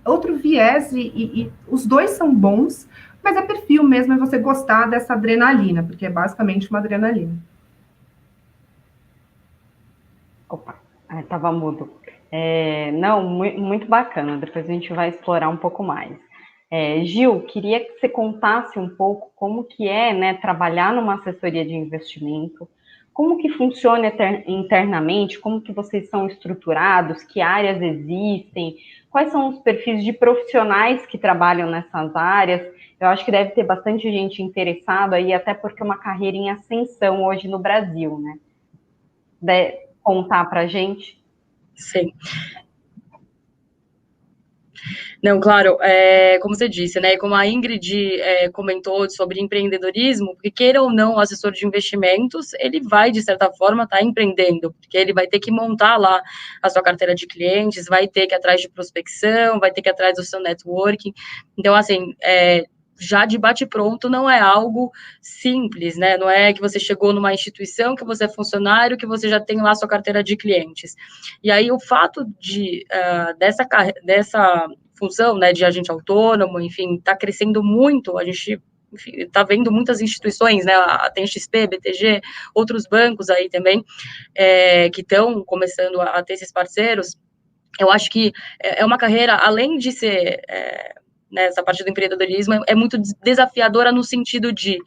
outro viés, e os dois são bons, mas é perfil mesmo, é você gostar dessa adrenalina, porque é basicamente uma adrenalina. Opa, estava mudo. Não, muito bacana, depois a gente vai explorar um pouco mais. Gil, queria que você contasse um pouco como que é, né, trabalhar numa assessoria de investimento, como que funciona internamente, como que vocês são estruturados, que áreas existem, quais são os perfis de profissionais que trabalham nessas áreas. Eu acho que deve ter bastante gente interessada aí, até porque é uma carreira em ascensão hoje no Brasil, né? Deve contar para a gente? Sim. Não, claro, como você disse, né, como a Ingrid comentou sobre empreendedorismo, porque queira ou não o assessor de investimentos, ele vai, de certa forma, estar empreendendo, porque ele vai ter que montar lá a sua carteira de clientes, vai ter que ir atrás de prospecção, vai ter que ir atrás do seu networking. Então, assim, já de bate-pronto não é algo simples, né? Não é que você chegou numa instituição, que você é funcionário, que você já tem lá sua carteira de clientes. E aí, o fato dessa função, né, de agente autônomo, enfim, está crescendo muito, a gente está vendo muitas instituições, né, tem XP, BTG, outros bancos aí também, que estão começando a ter esses parceiros. Eu acho que é uma carreira, além de ser, essa parte do empreendedorismo, é muito desafiadora no sentido de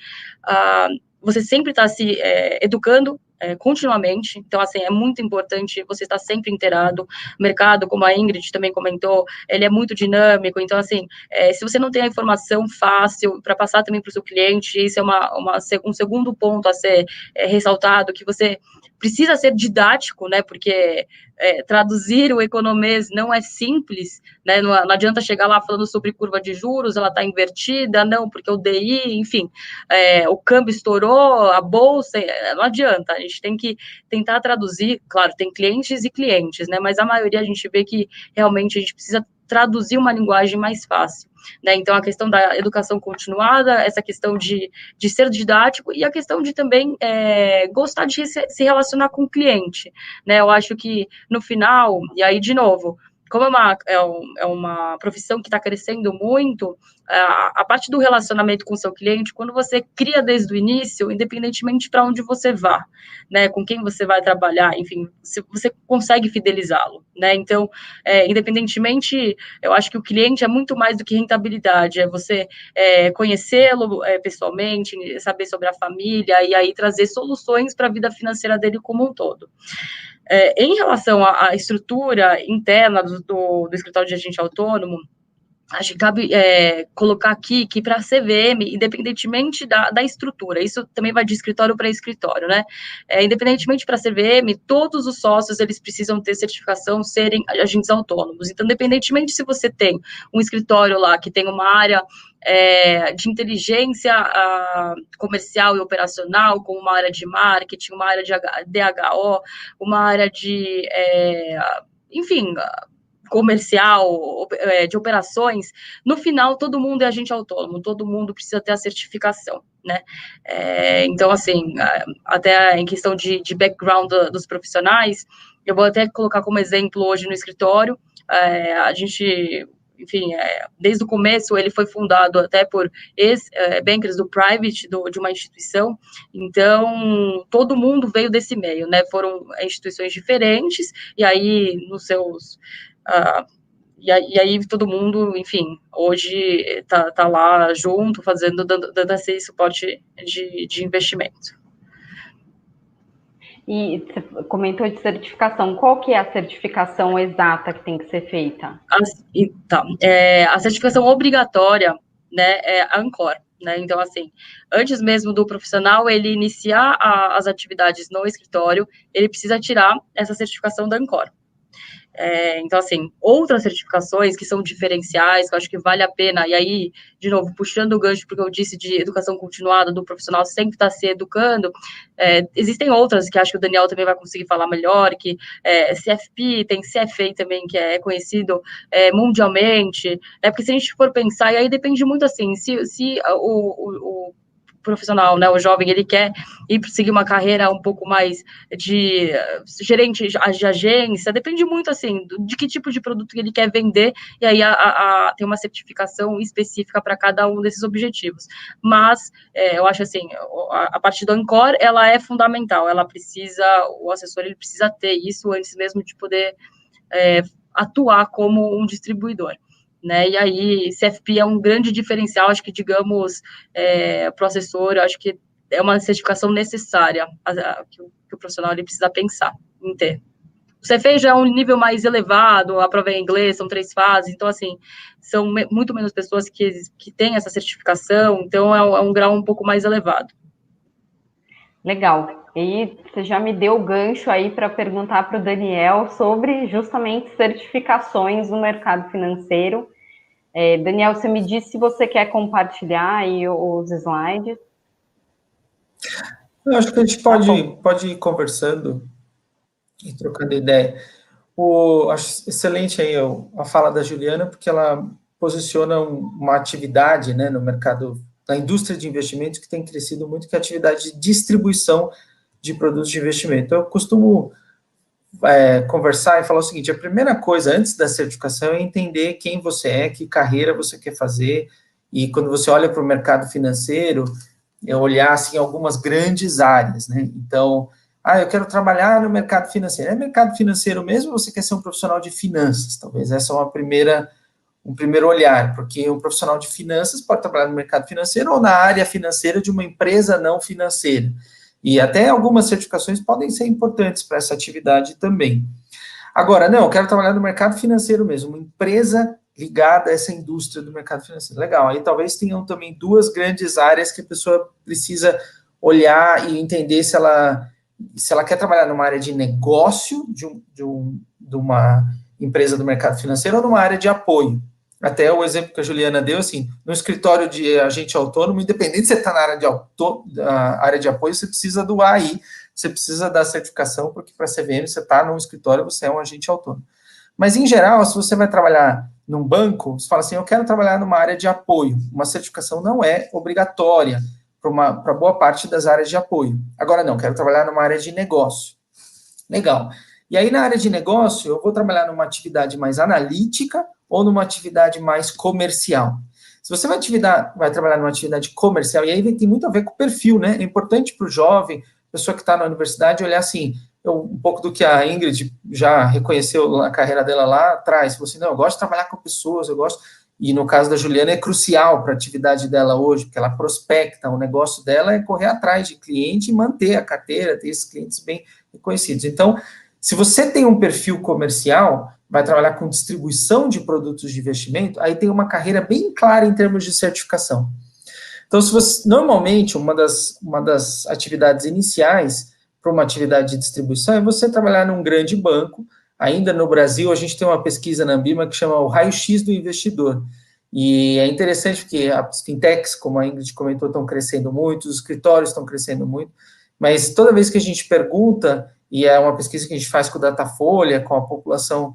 você sempre está se educando continuamente, então, assim, é muito importante você estar sempre inteirado. O mercado, como a Ingrid também comentou, ele é muito dinâmico, então, assim, se você não tem a informação fácil para passar também para o seu cliente, isso é um segundo ponto a ser ressaltado, que você precisa ser didático, né, porque traduzir o economês não é simples, né, não adianta chegar lá falando sobre curva de juros, ela está invertida, não, porque o DI, enfim, o câmbio estourou, a bolsa, não adianta, a gente tem que tentar traduzir, claro, tem clientes e clientes, né, mas a maioria a gente vê que realmente a gente precisa traduzir uma linguagem mais fácil, né? Então, a questão da educação continuada, essa questão de ser didático e a questão de também gostar de se relacionar com o cliente, né? Eu acho que, no final, e aí, de novo, como é uma profissão que está crescendo muito, a parte do relacionamento com o seu cliente, quando você cria desde o início, independentemente para onde você vá, né, com quem você vai trabalhar, enfim, você consegue fidelizá-lo, né? Então, independentemente, eu acho que o cliente é muito mais do que rentabilidade, é você conhecê-lo pessoalmente, saber sobre a família, e aí trazer soluções para a vida financeira dele como um todo. Em relação à estrutura interna do escritório de agente autônomo, acho que cabe colocar aqui que para a CVM, independentemente da estrutura, isso também vai de escritório para escritório, né? Independentemente para a CVM, todos os sócios, eles precisam ter certificação, serem agentes autônomos. Então, independentemente se você tem um escritório lá que tem uma área de inteligência comercial e operacional, com uma área de marketing, uma área de DHO, uma área de, enfim, comercial, de operações, no final, todo mundo é agente autônomo, todo mundo precisa ter a certificação, né? Então, assim, até em questão de background dos profissionais, eu vou até colocar como exemplo hoje no escritório, a gente, enfim, desde o começo ele foi fundado até por ex-bankers do private, de uma instituição, então todo mundo veio desse meio, né? Foram instituições diferentes, e aí nos seus... E aí todo mundo, enfim, hoje tá lá junto, dando esse suporte de investimento. E você comentou de certificação. Qual que é a certificação exata que tem que ser feita? A certificação obrigatória, né, é a Ancor, né? Então, assim, antes mesmo do profissional ele iniciar as atividades no escritório, ele precisa tirar essa certificação da Ancor. Então, assim, outras certificações que são diferenciais, que eu acho que vale a pena, e aí, de novo, puxando o gancho, porque eu disse de educação continuada, do profissional sempre estar se educando, existem outras que acho que o Daniel também vai conseguir falar melhor, que CFP, tem CFA também, que é conhecido mundialmente, né? Porque se a gente for pensar, e aí depende muito, assim, se o profissional, né, o jovem, ele quer ir seguir uma carreira um pouco mais de gerente de agência, depende muito, assim, de que tipo de produto ele quer vender, e aí tem uma certificação específica para cada um desses objetivos. Mas, eu acho assim, a parte do Ancor, ela é fundamental, o assessor, ele precisa ter isso antes mesmo de poder atuar como um distribuidor. Né, e aí, CFP é um grande diferencial, acho que, digamos, para o assessor, acho que é uma certificação necessária que o profissional ele precisa pensar em ter. O CFA já é um nível mais elevado, a prova é em inglês, são 3 fases, então, assim, são muito menos pessoas que têm essa certificação, então é um grau um pouco mais elevado. Legal. E você já me deu o gancho aí para perguntar para o Daniel sobre justamente certificações no mercado financeiro. Daniel, você me disse se você quer compartilhar aí os slides. Eu acho que a gente pode ir conversando e trocando ideia. Acho excelente aí a fala da Juliana, porque ela posiciona uma atividade, né, no mercado da indústria de investimentos que tem crescido muito, que é a atividade de distribuição de produtos de investimento. Eu costumo conversar e falar o seguinte: a primeira coisa, antes da certificação, é entender quem você é, que carreira você quer fazer, e quando você olha para o mercado financeiro, olhar, assim, algumas grandes áreas, né? Então, eu quero trabalhar no mercado financeiro. É mercado financeiro mesmo, ou você quer ser um profissional de finanças? Talvez essa é um primeiro olhar, porque um profissional de finanças pode trabalhar no mercado financeiro ou na área financeira de uma empresa não financeira. E até algumas certificações podem ser importantes para essa atividade também. Agora, não, eu quero trabalhar no mercado financeiro mesmo, uma empresa ligada a essa indústria do mercado financeiro. Legal, aí talvez tenham também 2 grandes áreas que a pessoa precisa olhar e entender se ela quer trabalhar numa área de negócio de uma empresa do mercado financeiro ou numa área de apoio. Até o exemplo que a Juliana deu, assim, no escritório de agente autônomo, independente se você está na área de apoio, você precisa do AI, você precisa da certificação, porque para a CVM você está num escritório, você é um agente autônomo. Mas, em geral, se você vai trabalhar num banco, você fala assim, eu quero trabalhar numa área de apoio. Uma certificação não é obrigatória para boa parte das áreas de apoio. Agora não, quero trabalhar numa área de negócio. Legal. E aí, na área de negócio, eu vou trabalhar numa atividade mais analítica ou numa atividade mais comercial. Se você vai trabalhar numa atividade comercial, e aí tem muito a ver com o perfil, né? É importante para o jovem, pessoa que está na universidade, olhar assim, um pouco do que a Ingrid já reconheceu na carreira dela lá atrás. Falou assim, não, eu gosto de trabalhar com pessoas, eu gosto... E no caso da Juliana é crucial para a atividade dela hoje, porque ela prospecta, o negócio dela é correr atrás de cliente e manter a carteira, ter esses clientes bem reconhecidos. Então, se você tem um perfil comercial, vai trabalhar com distribuição de produtos de investimento, aí tem uma carreira bem clara em termos de certificação. Então, se você, normalmente, uma das atividades iniciais para uma atividade de distribuição é você trabalhar num grande banco. Ainda no Brasil, a gente tem uma pesquisa na Ambima que chama o raio-x do investidor. E é interessante porque as fintechs, como a Ingrid comentou, estão crescendo muito, os escritórios estão crescendo muito, mas toda vez que a gente pergunta, e é uma pesquisa que a gente faz com o Datafolha, com a população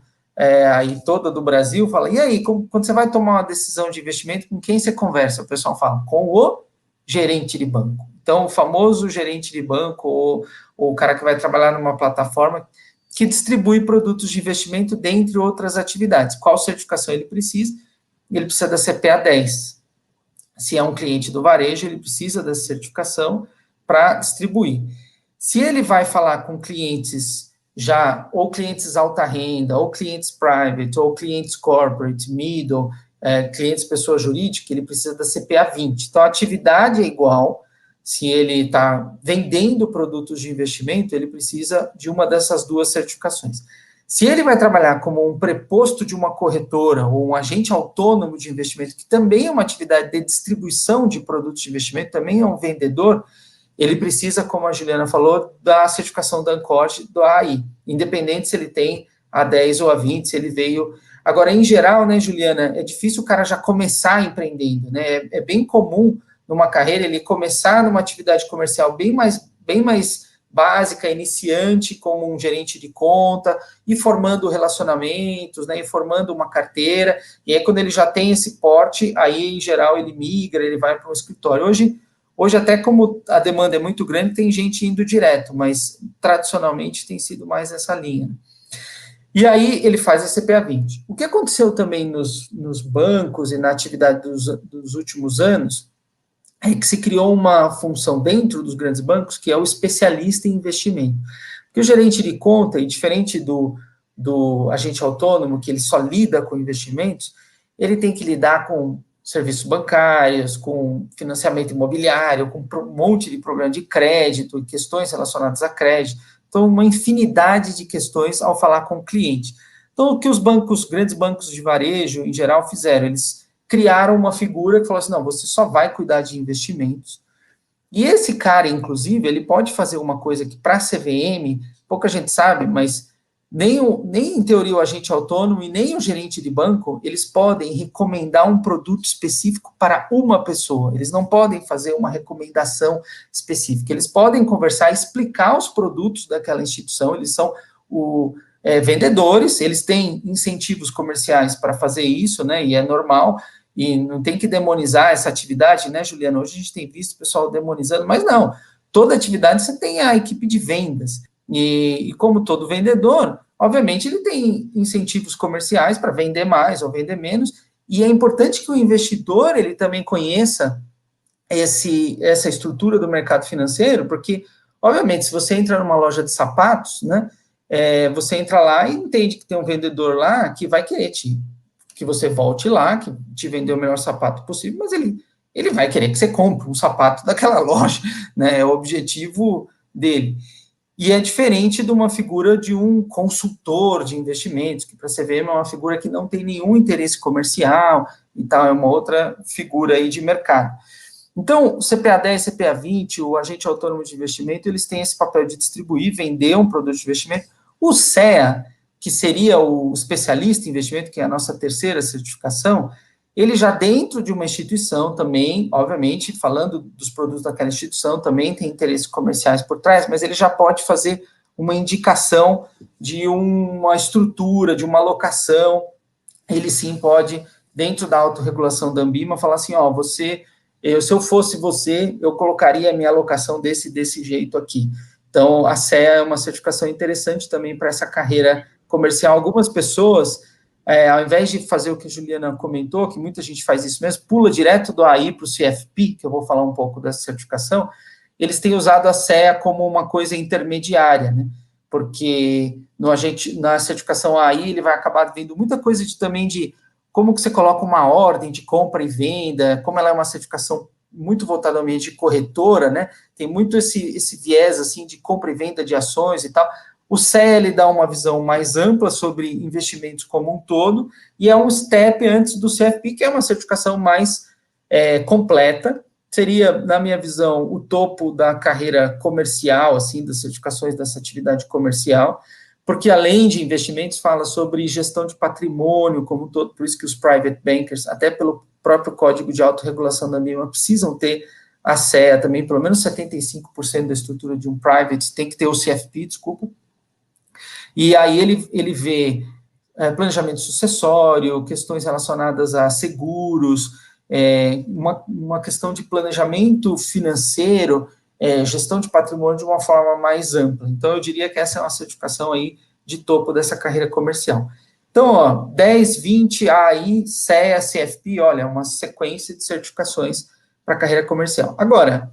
aí toda do Brasil, fala, e aí, quando você vai tomar uma decisão de investimento, com quem você conversa? O pessoal fala, com o gerente de banco. Então, o famoso gerente de banco, ou o cara que vai trabalhar numa plataforma que distribui produtos de investimento, dentre outras atividades. Qual certificação ele precisa? Ele precisa da CPA 10. Se é um cliente do varejo, ele precisa dessa certificação para distribuir. Se ele vai falar com clientes já, ou clientes alta renda, ou clientes private, ou clientes corporate, middle, clientes pessoa jurídica, ele precisa da CPA 20. Então, a atividade é igual. Se ele está vendendo produtos de investimento, ele precisa de uma dessas duas certificações. Se ele vai trabalhar como um preposto de uma corretora ou um agente autônomo de investimento, que também é uma atividade de distribuição de produtos de investimento, também é um vendedor, ele precisa, como a Juliana falou, da certificação da ANCORD do AI, independente se ele tem a 10 ou a 20, se ele veio... Agora, em geral, né, Juliana, é difícil o cara já começar empreendendo, né? É bem comum numa carreira, ele começar numa atividade comercial bem mais básica, iniciante, como um gerente de conta, e formando relacionamentos, né, e formando uma carteira, e aí quando ele já tem esse porte, aí, em geral, ele migra, ele vai para um escritório. Hoje, até como a demanda é muito grande, tem gente indo direto, mas tradicionalmente tem sido mais essa linha. E aí ele faz a CPA 20. O que aconteceu também nos bancos e na atividade dos últimos anos é que se criou uma função dentro dos grandes bancos, que é o especialista em investimento. Porque o gerente de conta, e diferente do agente autônomo, que ele só lida com investimentos, ele tem que lidar com serviços bancários, com financiamento imobiliário, com um monte de problema de crédito, e questões relacionadas a crédito. Então, uma infinidade de questões ao falar com o cliente. Então, o que os grandes bancos de varejo, em geral, fizeram? Eles criaram uma figura que falou assim, não, você só vai cuidar de investimentos. E esse cara, inclusive, ele pode fazer uma coisa que para a CVM, pouca gente sabe, mas nem em teoria o agente autônomo e nem o gerente de banco, eles podem recomendar um produto específico para uma pessoa. Eles não podem fazer uma recomendação específica. Eles podem conversar, explicar os produtos daquela instituição, eles são vendedores, eles têm incentivos comerciais para fazer isso, né, e é normal, e não tem que demonizar essa atividade, né, Juliana? Hoje a gente tem visto o pessoal demonizando, mas não, toda atividade você tem a equipe de vendas, e como todo vendedor, obviamente ele tem incentivos comerciais para vender mais ou vender menos, e é importante que o investidor, ele também conheça essa estrutura do mercado financeiro, porque, obviamente, se você entra numa loja de sapatos, né, você entra lá e entende que tem um vendedor lá que vai querer que você volte lá, que te vendeu o melhor sapato possível, mas ele vai querer que você compre um sapato daquela loja, né, é o objetivo dele. E é diferente de uma figura de um consultor de investimentos, que para a CVM é uma figura que não tem nenhum interesse comercial e tal, é uma outra figura aí de mercado. Então, o CPA 10, CPA 20, o agente autônomo de investimento, eles têm esse papel de distribuir, vender um produto de investimento. O CEA, que seria o especialista em investimento, que é a nossa terceira certificação, ele já dentro de uma instituição também, obviamente, falando dos produtos daquela instituição, também tem interesses comerciais por trás, mas ele já pode fazer uma indicação de uma estrutura, de uma alocação ele sim pode, dentro da autorregulação da Anbima, falar assim, ó, se eu fosse você, eu colocaria a minha alocação desse jeito aqui. Então, a CEA é uma certificação interessante também para essa carreira comercial. Algumas pessoas, ao invés de fazer o que a Juliana comentou, que muita gente faz isso mesmo, pula direto do AI para o CFP, que eu vou falar um pouco dessa certificação, eles têm usado a CEA como uma coisa intermediária, né? Porque na certificação AI, ele vai acabar vendo muita coisa também de como que você coloca uma ordem de compra e venda, como ela é uma certificação muito voltada ao ambiente de corretora, né? Tem muito esse viés, assim, de compra e venda de ações e tal. O CEA dá uma visão mais ampla sobre investimentos como um todo, e é um step antes do CFP, que é uma certificação mais completa. Seria, na minha visão, o topo da carreira comercial, assim, das certificações dessa atividade comercial, porque além de investimentos, fala sobre gestão de patrimônio como um todo, por isso que os private bankers, até pelo próprio código de autorregulação da Anbima, precisam ter a CEA também, pelo menos 75% da estrutura de um private tem que ter o CFP, desculpa. E aí ele vê planejamento sucessório, questões relacionadas a seguros, uma questão de planejamento financeiro, gestão de patrimônio de uma forma mais ampla. Então, eu diria que essa é uma certificação aí de topo dessa carreira comercial. Então, ó, 10, 20, AI, CEA, CFP, olha, uma sequência de certificações para a carreira comercial. Agora,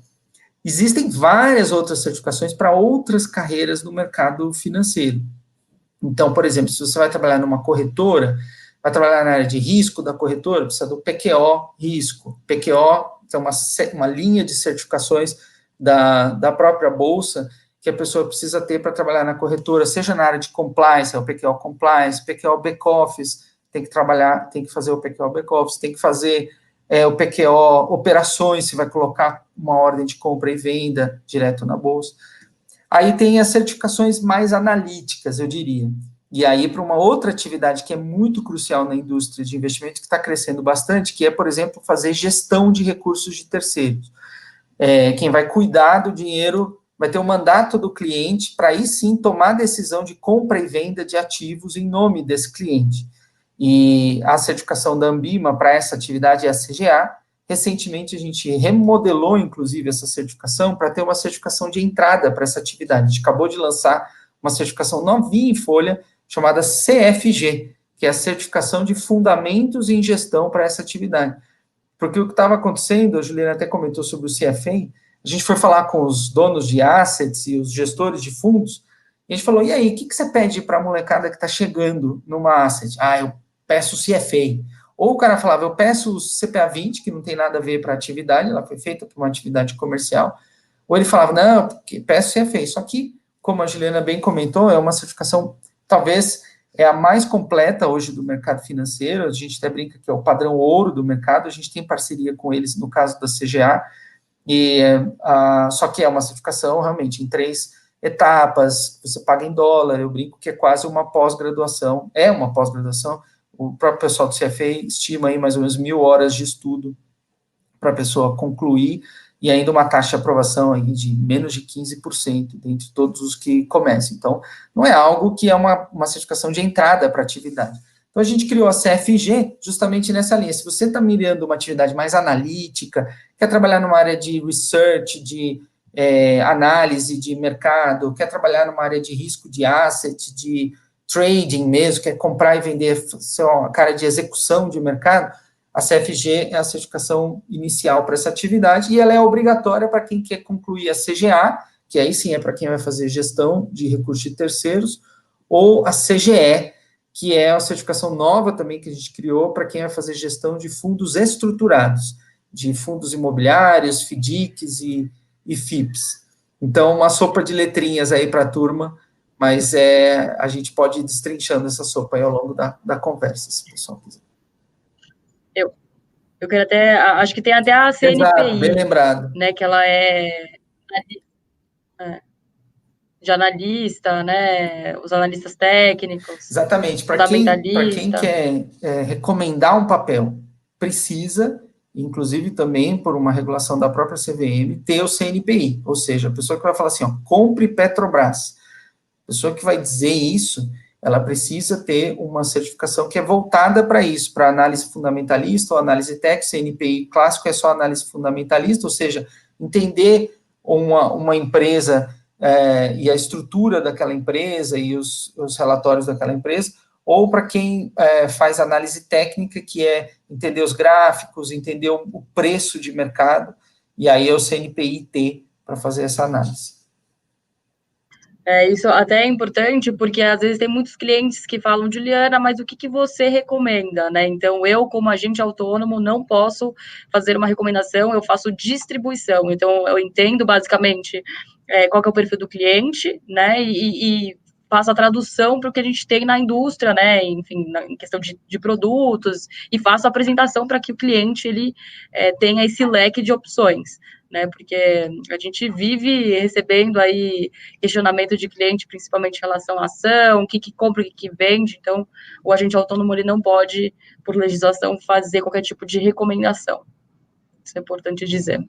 existem várias outras certificações para outras carreiras no mercado financeiro. Então, por exemplo, se você vai trabalhar numa corretora, vai trabalhar na área de risco da corretora, precisa do PQO risco. PQO é uma linha de certificações da própria bolsa que a pessoa precisa ter para trabalhar na corretora, seja na área de compliance, é o PQO compliance, PQO back-office, tem que fazer o PQO back-office, tem que fazer o PQO operações, se vai colocar uma ordem de compra e venda direto na bolsa. Aí tem as certificações mais analíticas, eu diria. E aí, para uma outra atividade que é muito crucial na indústria de investimento, que está crescendo bastante, que é, por exemplo, fazer gestão de recursos de terceiros. Quem vai cuidar do dinheiro vai ter o mandato do cliente para aí sim tomar a decisão de compra e venda de ativos em nome desse cliente. E a certificação da Anbima para essa atividade é a CGA. Recentemente, a gente remodelou, inclusive, essa certificação para ter uma certificação de entrada para essa atividade. A gente acabou de lançar uma certificação novinha em folha, chamada CFG, que é a certificação de fundamentos em gestão para essa atividade. Porque o que estava acontecendo, a Juliana até comentou sobre o CFA, a gente foi falar com os donos de assets e os gestores de fundos, e a gente falou, e aí, o que você pede para a molecada que está chegando numa asset? Eu peço o CFA. Ou o cara falava, eu peço o CPA 20, que não tem nada a ver para a atividade, ela foi feita para uma atividade comercial, ou ele falava, não, peço o CFA. Só que, como a Juliana bem comentou, é uma certificação, talvez, é a mais completa hoje do mercado financeiro, a gente até brinca que é o padrão ouro do mercado, a gente tem parceria com eles no caso da CGA, só que é uma certificação realmente em 3 etapas, você paga em dólar, eu brinco que é quase uma pós-graduação, o próprio pessoal do CFA estima aí mais ou menos 1.000 horas de estudo para a pessoa concluir, e ainda uma taxa de aprovação aí de menos de 15% dentre todos os que começam. Então, não é algo que é uma certificação de entrada para a atividade. Então, a gente criou a CFG justamente nessa linha. Se você está mirando uma atividade mais analítica, quer trabalhar numa área de research, de análise de mercado, quer trabalhar numa área de risco de asset, de trading mesmo, quer comprar e vender, a cara de execução de mercado, a CFG é a certificação inicial para essa atividade e ela é obrigatória para quem quer concluir a CGA, que aí sim é para quem vai fazer gestão de recursos de terceiros, ou a CGE, que é a certificação nova também que a gente criou para quem vai fazer gestão de fundos estruturados, de fundos imobiliários, FDICs e FIPs. Então, uma sopa de letrinhas aí para a turma, mas a gente pode ir destrinchando essa sopa aí ao longo da conversa, se o pessoal quiser. Eu quero até, acho que tem até a CNPI, exato, bem lembrado, né, que ela de analista, né, os analistas técnicos. Exatamente, para quem quer recomendar um papel, precisa, inclusive também por uma regulação da própria CVM, ter o CNPI, ou seja, a pessoa que vai falar assim, compre Petrobras, a pessoa que vai dizer isso, ela precisa ter uma certificação que é voltada para isso, para análise fundamentalista ou análise técnica. CNPI clássico é só análise fundamentalista, ou seja, entender uma empresa e a estrutura daquela empresa e os relatórios daquela empresa, ou para quem faz análise técnica, que é entender os gráficos, entender o preço de mercado, e aí é o CNPI-T para fazer essa análise. Isso até é importante, porque às vezes tem muitos clientes que falam, Juliana, mas o que você recomenda, né? Então, eu, como agente autônomo, não posso fazer uma recomendação, eu faço distribuição. Então, eu entendo basicamente qual que é o perfil do cliente, né? E faço a tradução para o que a gente tem na indústria, né? Enfim, em questão de produtos, e faço a apresentação para que o cliente ele tenha esse leque de opções, né? Porque a gente vive recebendo aí questionamento de cliente, principalmente em relação à ação, o que compra, o que vende. Então, o agente autônomo ele não pode, por legislação, fazer qualquer tipo de recomendação. Isso é importante dizer.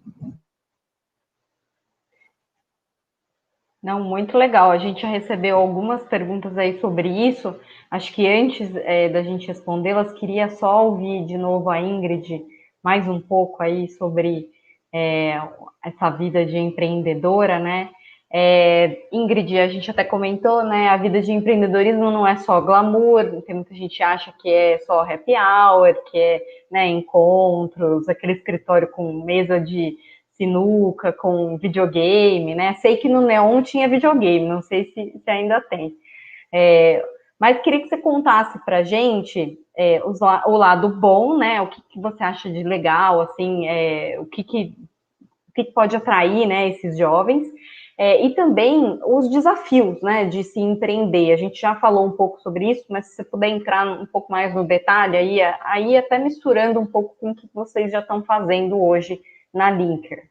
Não, muito legal. A gente já recebeu algumas perguntas aí sobre isso. Acho que antes da gente respondê-las, queria só ouvir de novo a Ingrid mais um pouco aí sobre essa vida de empreendedora, né? Ingrid, a gente até comentou, né? A vida de empreendedorismo não é só glamour, tem muita gente que acha que é só happy hour, que é, né, encontros, aquele escritório com mesa de sinuca, com videogame, né? Sei que no Neon tinha videogame, não sei se ainda tem. Mas queria que você contasse para a gente o lado bom, né? O que você acha de legal, assim, o que pode atrair, né, esses jovens, e também os desafios, né, de se empreender. A gente já falou um pouco sobre isso, mas se você puder entrar um pouco mais no detalhe, aí até misturando um pouco com o que vocês já estão fazendo hoje na Linker.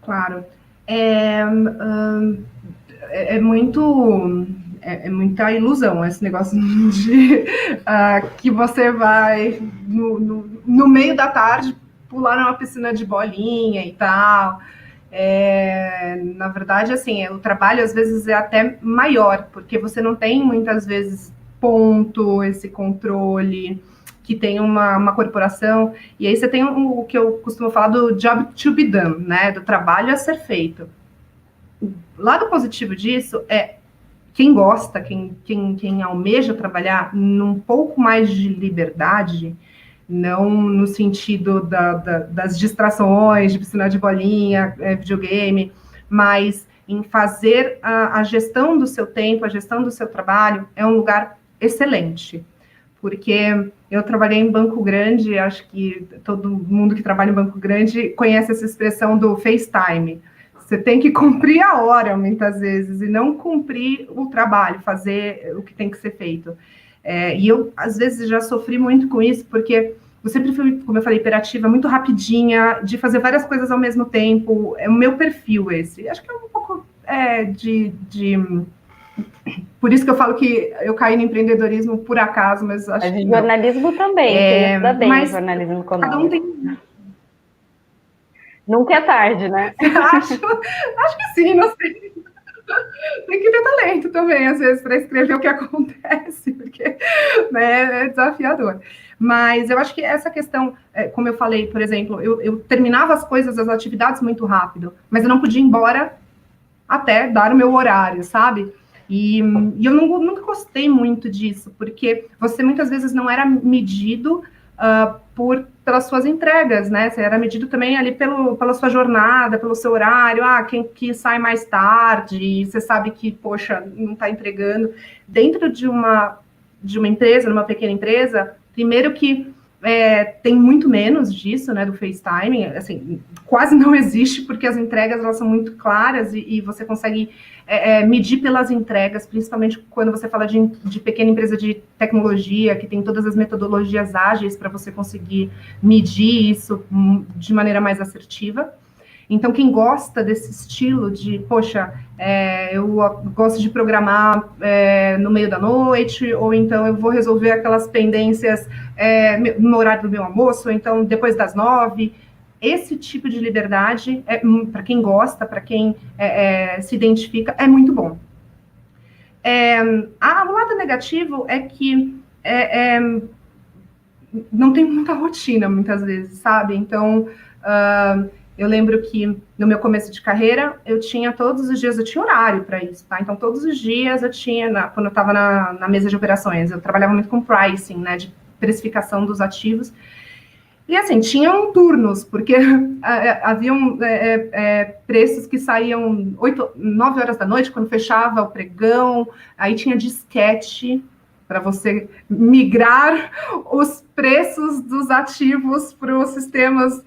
Claro. É muita ilusão esse negócio de que você vai no meio da tarde pular numa piscina de bolinha e tal. Na verdade, assim, o trabalho às vezes é até maior, porque você não tem muitas vezes esse controle que tem uma corporação, e aí você tem o que eu costumo falar do job to be done, né, do trabalho a ser feito. O lado positivo disso é quem gosta, quem almeja trabalhar num pouco mais de liberdade, não no sentido das distrações, de piscina de bolinha, videogame, mas em fazer a gestão do seu tempo, a gestão do seu trabalho, é um lugar excelente. Porque eu trabalhei em banco grande, acho que todo mundo que trabalha em banco grande conhece essa expressão do FaceTime. Você tem que cumprir a hora, muitas vezes, e não cumprir o trabalho, fazer o que tem que ser feito. E eu, às vezes, já sofri muito com isso, porque eu sempre fui, como eu falei, hiperativa, muito rapidinha, de fazer várias coisas ao mesmo tempo. É o meu perfil esse. Acho que é um pouco Por isso que eu falo que eu caí no empreendedorismo por acaso, mas acho que não. Jornalismo também, você estuda bem jornalismo econômico. Cada um tem... Nunca é tarde, né? Acho que sim, não sei. Tem que ter talento também, às vezes, para escrever o que acontece, porque, né, é desafiador. Mas eu acho que essa questão, como eu falei, por exemplo, eu terminava as coisas, as atividades muito rápido, mas eu não podia ir embora até dar o meu horário, sabe? E eu nunca gostei muito disso, porque você muitas vezes não era medido pelas suas entregas, né? Você era medido também ali pela sua jornada, pelo seu horário, quem que sai mais tarde, você sabe que, poxa, não está entregando. Dentro de uma empresa, numa pequena empresa, primeiro que tem muito menos disso, né, do FaceTime, assim, quase não existe, porque as entregas, elas são muito claras e você consegue medir pelas entregas, principalmente quando você fala de pequena empresa de tecnologia, que tem todas as metodologias ágeis para você conseguir medir isso de maneira mais assertiva. Então, quem gosta desse estilo de, poxa, eu gosto de programar no meio da noite, ou então eu vou resolver aquelas pendências no horário do meu almoço, ou então depois das 9, esse tipo de liberdade, para quem gosta, para quem se identifica, é muito bom. O lado negativo é que não tem muita rotina, muitas vezes, sabe? Então, eu lembro que no meu começo de carreira, todos os dias eu tinha horário para isso, tá? Então, todos os dias eu tinha, quando eu estava na mesa de operações, eu trabalhava muito com pricing, né, de precificação dos ativos. E assim, tinham turnos, porque haviam preços que saíam 8, 9 horas da noite, quando fechava o pregão, aí tinha disquete para você migrar os preços dos ativos para os sistemas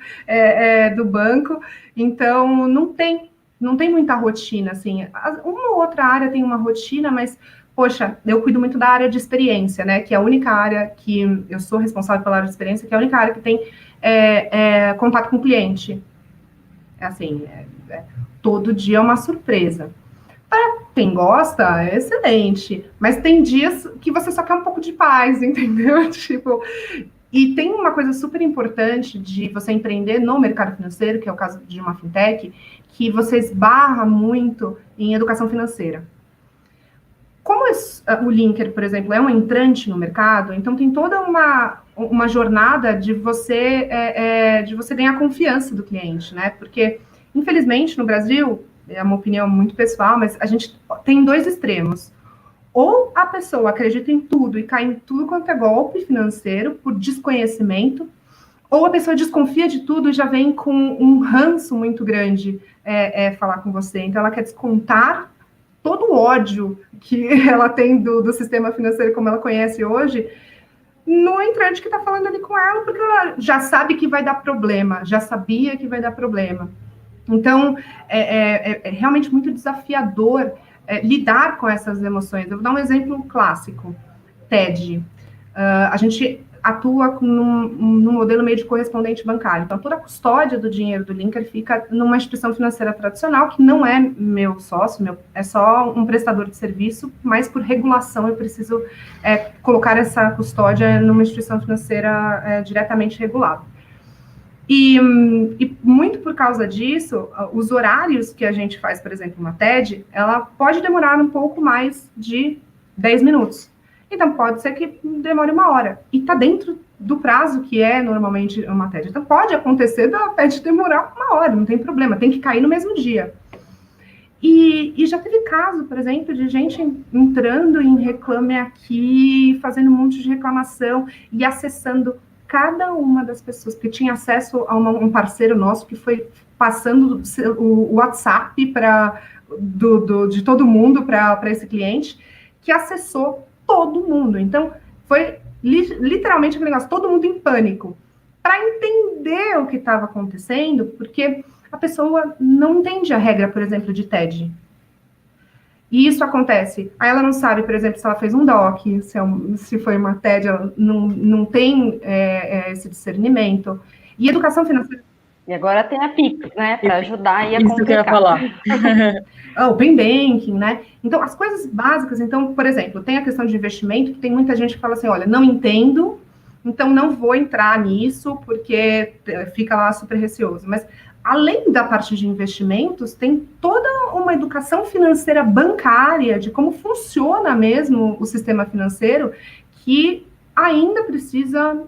do banco. Então, não tem muita rotina, assim. Uma ou outra área tem uma rotina, mas, poxa, eu cuido muito da área de experiência, né? Que é a única área que eu sou responsável pela área de experiência, que é a única área que tem contato com o cliente. Assim, todo dia é uma surpresa. Para quem gosta, é excelente, mas tem dias que você só quer um pouco de paz, entendeu? Tipo, e tem uma coisa super importante de você empreender no mercado financeiro, que é o caso de uma fintech, que você esbarra muito em educação financeira. Como o Linker, por exemplo, é um entrante no mercado, então tem toda uma jornada de você ganhar confiança do cliente, né? Porque, infelizmente, no Brasil, é uma opinião muito pessoal, mas a gente tem 2 extremos. Ou a pessoa acredita em tudo e cai em tudo quanto é golpe financeiro por desconhecimento, ou a pessoa desconfia de tudo e já vem com um ranço muito grande falar com você. Então, ela quer descontar todo o ódio que ela tem do sistema financeiro como ela conhece hoje no entrante que está falando ali com ela, porque ela já sabe que vai dar problema, já sabia que vai dar problema. Então, é realmente muito desafiador lidar com essas emoções. Eu vou dar um exemplo clássico. TED. A gente atua num modelo meio de correspondente bancário. Então, toda a custódia do dinheiro do Linker fica numa instituição financeira tradicional, que não é meu sócio, é só um prestador de serviço, mas por regulação eu preciso colocar essa custódia numa instituição financeira diretamente regulada. E muito por causa disso, os horários que a gente faz, por exemplo, uma TED, ela pode demorar um pouco mais de 10 minutos. Então, pode ser que demore 1 hora. E está dentro do prazo que é normalmente uma TED. Então, pode acontecer da TED demorar 1 hora, não tem problema, tem que cair no mesmo dia. E já teve caso, por exemplo, de gente entrando em Reclame Aqui, fazendo um monte de reclamação e acessando cada uma das pessoas, porque tinha acesso a um parceiro nosso que foi passando o WhatsApp de todo mundo para esse cliente, que acessou todo mundo. Então, foi literalmente aquele negócio, todo mundo em pânico, para entender o que estava acontecendo, porque a pessoa não entende a regra, por exemplo, de TED. E isso acontece. Aí ela não sabe, por exemplo, se ela fez um DOC, se foi uma TED, ela não tem esse discernimento. E educação financeira... E agora tem a Pix, né, para ajudar e a complicar. Isso que eu ia falar. Open Banking, né? Então, as coisas básicas, então, por exemplo, tem a questão de investimento, que tem muita gente que fala assim, olha, não entendo, então não vou entrar nisso, porque fica lá super receoso. Mas, além da parte de investimentos, tem toda uma educação financeira bancária, de como funciona mesmo o sistema financeiro, que ainda precisa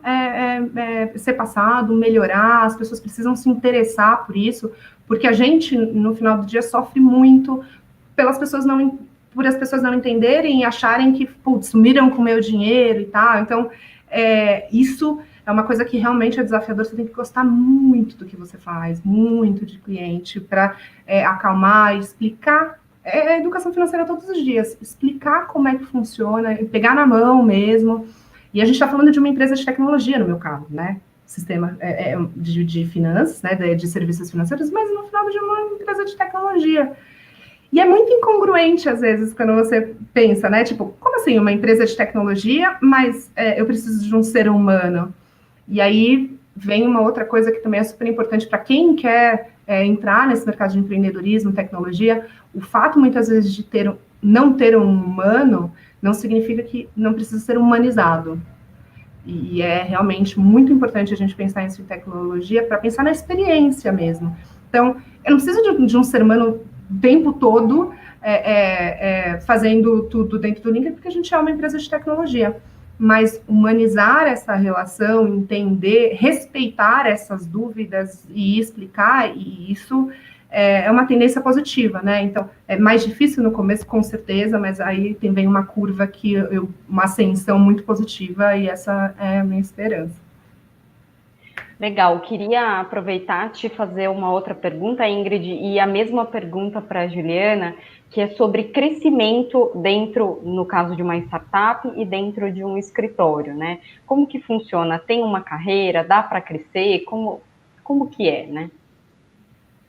ser passado, melhorar, as pessoas precisam se interessar por isso, porque a gente, no final do dia, sofre muito por as pessoas não entenderem e acharem que, putz, sumiram com o meu dinheiro e tal. Então, isso é uma coisa que realmente é desafiador, você tem que gostar muito do que você faz, muito de cliente, para acalmar, explicar. É educação financeira todos os dias, explicar como é que funciona, pegar na mão mesmo. E a gente está falando de uma empresa de tecnologia, no meu caso, né? Sistema de finanças, né? De serviços financeiros, mas no final de uma empresa de tecnologia. E é muito incongruente, às vezes, quando você pensa, né? Tipo, como assim uma empresa de tecnologia, mas eu preciso de um ser humano? E aí vem uma outra coisa que também é super importante para quem quer entrar nesse mercado de empreendedorismo, tecnologia. O fato, muitas vezes, de não ter um humano não significa que não precisa ser humanizado. E é realmente muito importante a gente pensar isso em tecnologia para pensar na experiência mesmo. Então, eu não preciso de um ser humano o tempo todo fazendo tudo dentro do LinkedIn, porque a gente é uma empresa de tecnologia. Mas humanizar essa relação, entender, respeitar essas dúvidas e explicar, e isso é uma tendência positiva, né? Então, é mais difícil no começo, com certeza, mas aí vem uma curva uma ascensão muito positiva, e essa é a minha esperança. Legal, queria aproveitar e te fazer uma outra pergunta, Ingrid, e a mesma pergunta para a Juliana, que é sobre crescimento dentro, no caso de uma startup e dentro de um escritório, né? Como que funciona? Tem uma carreira? Dá para crescer? Como que é, né?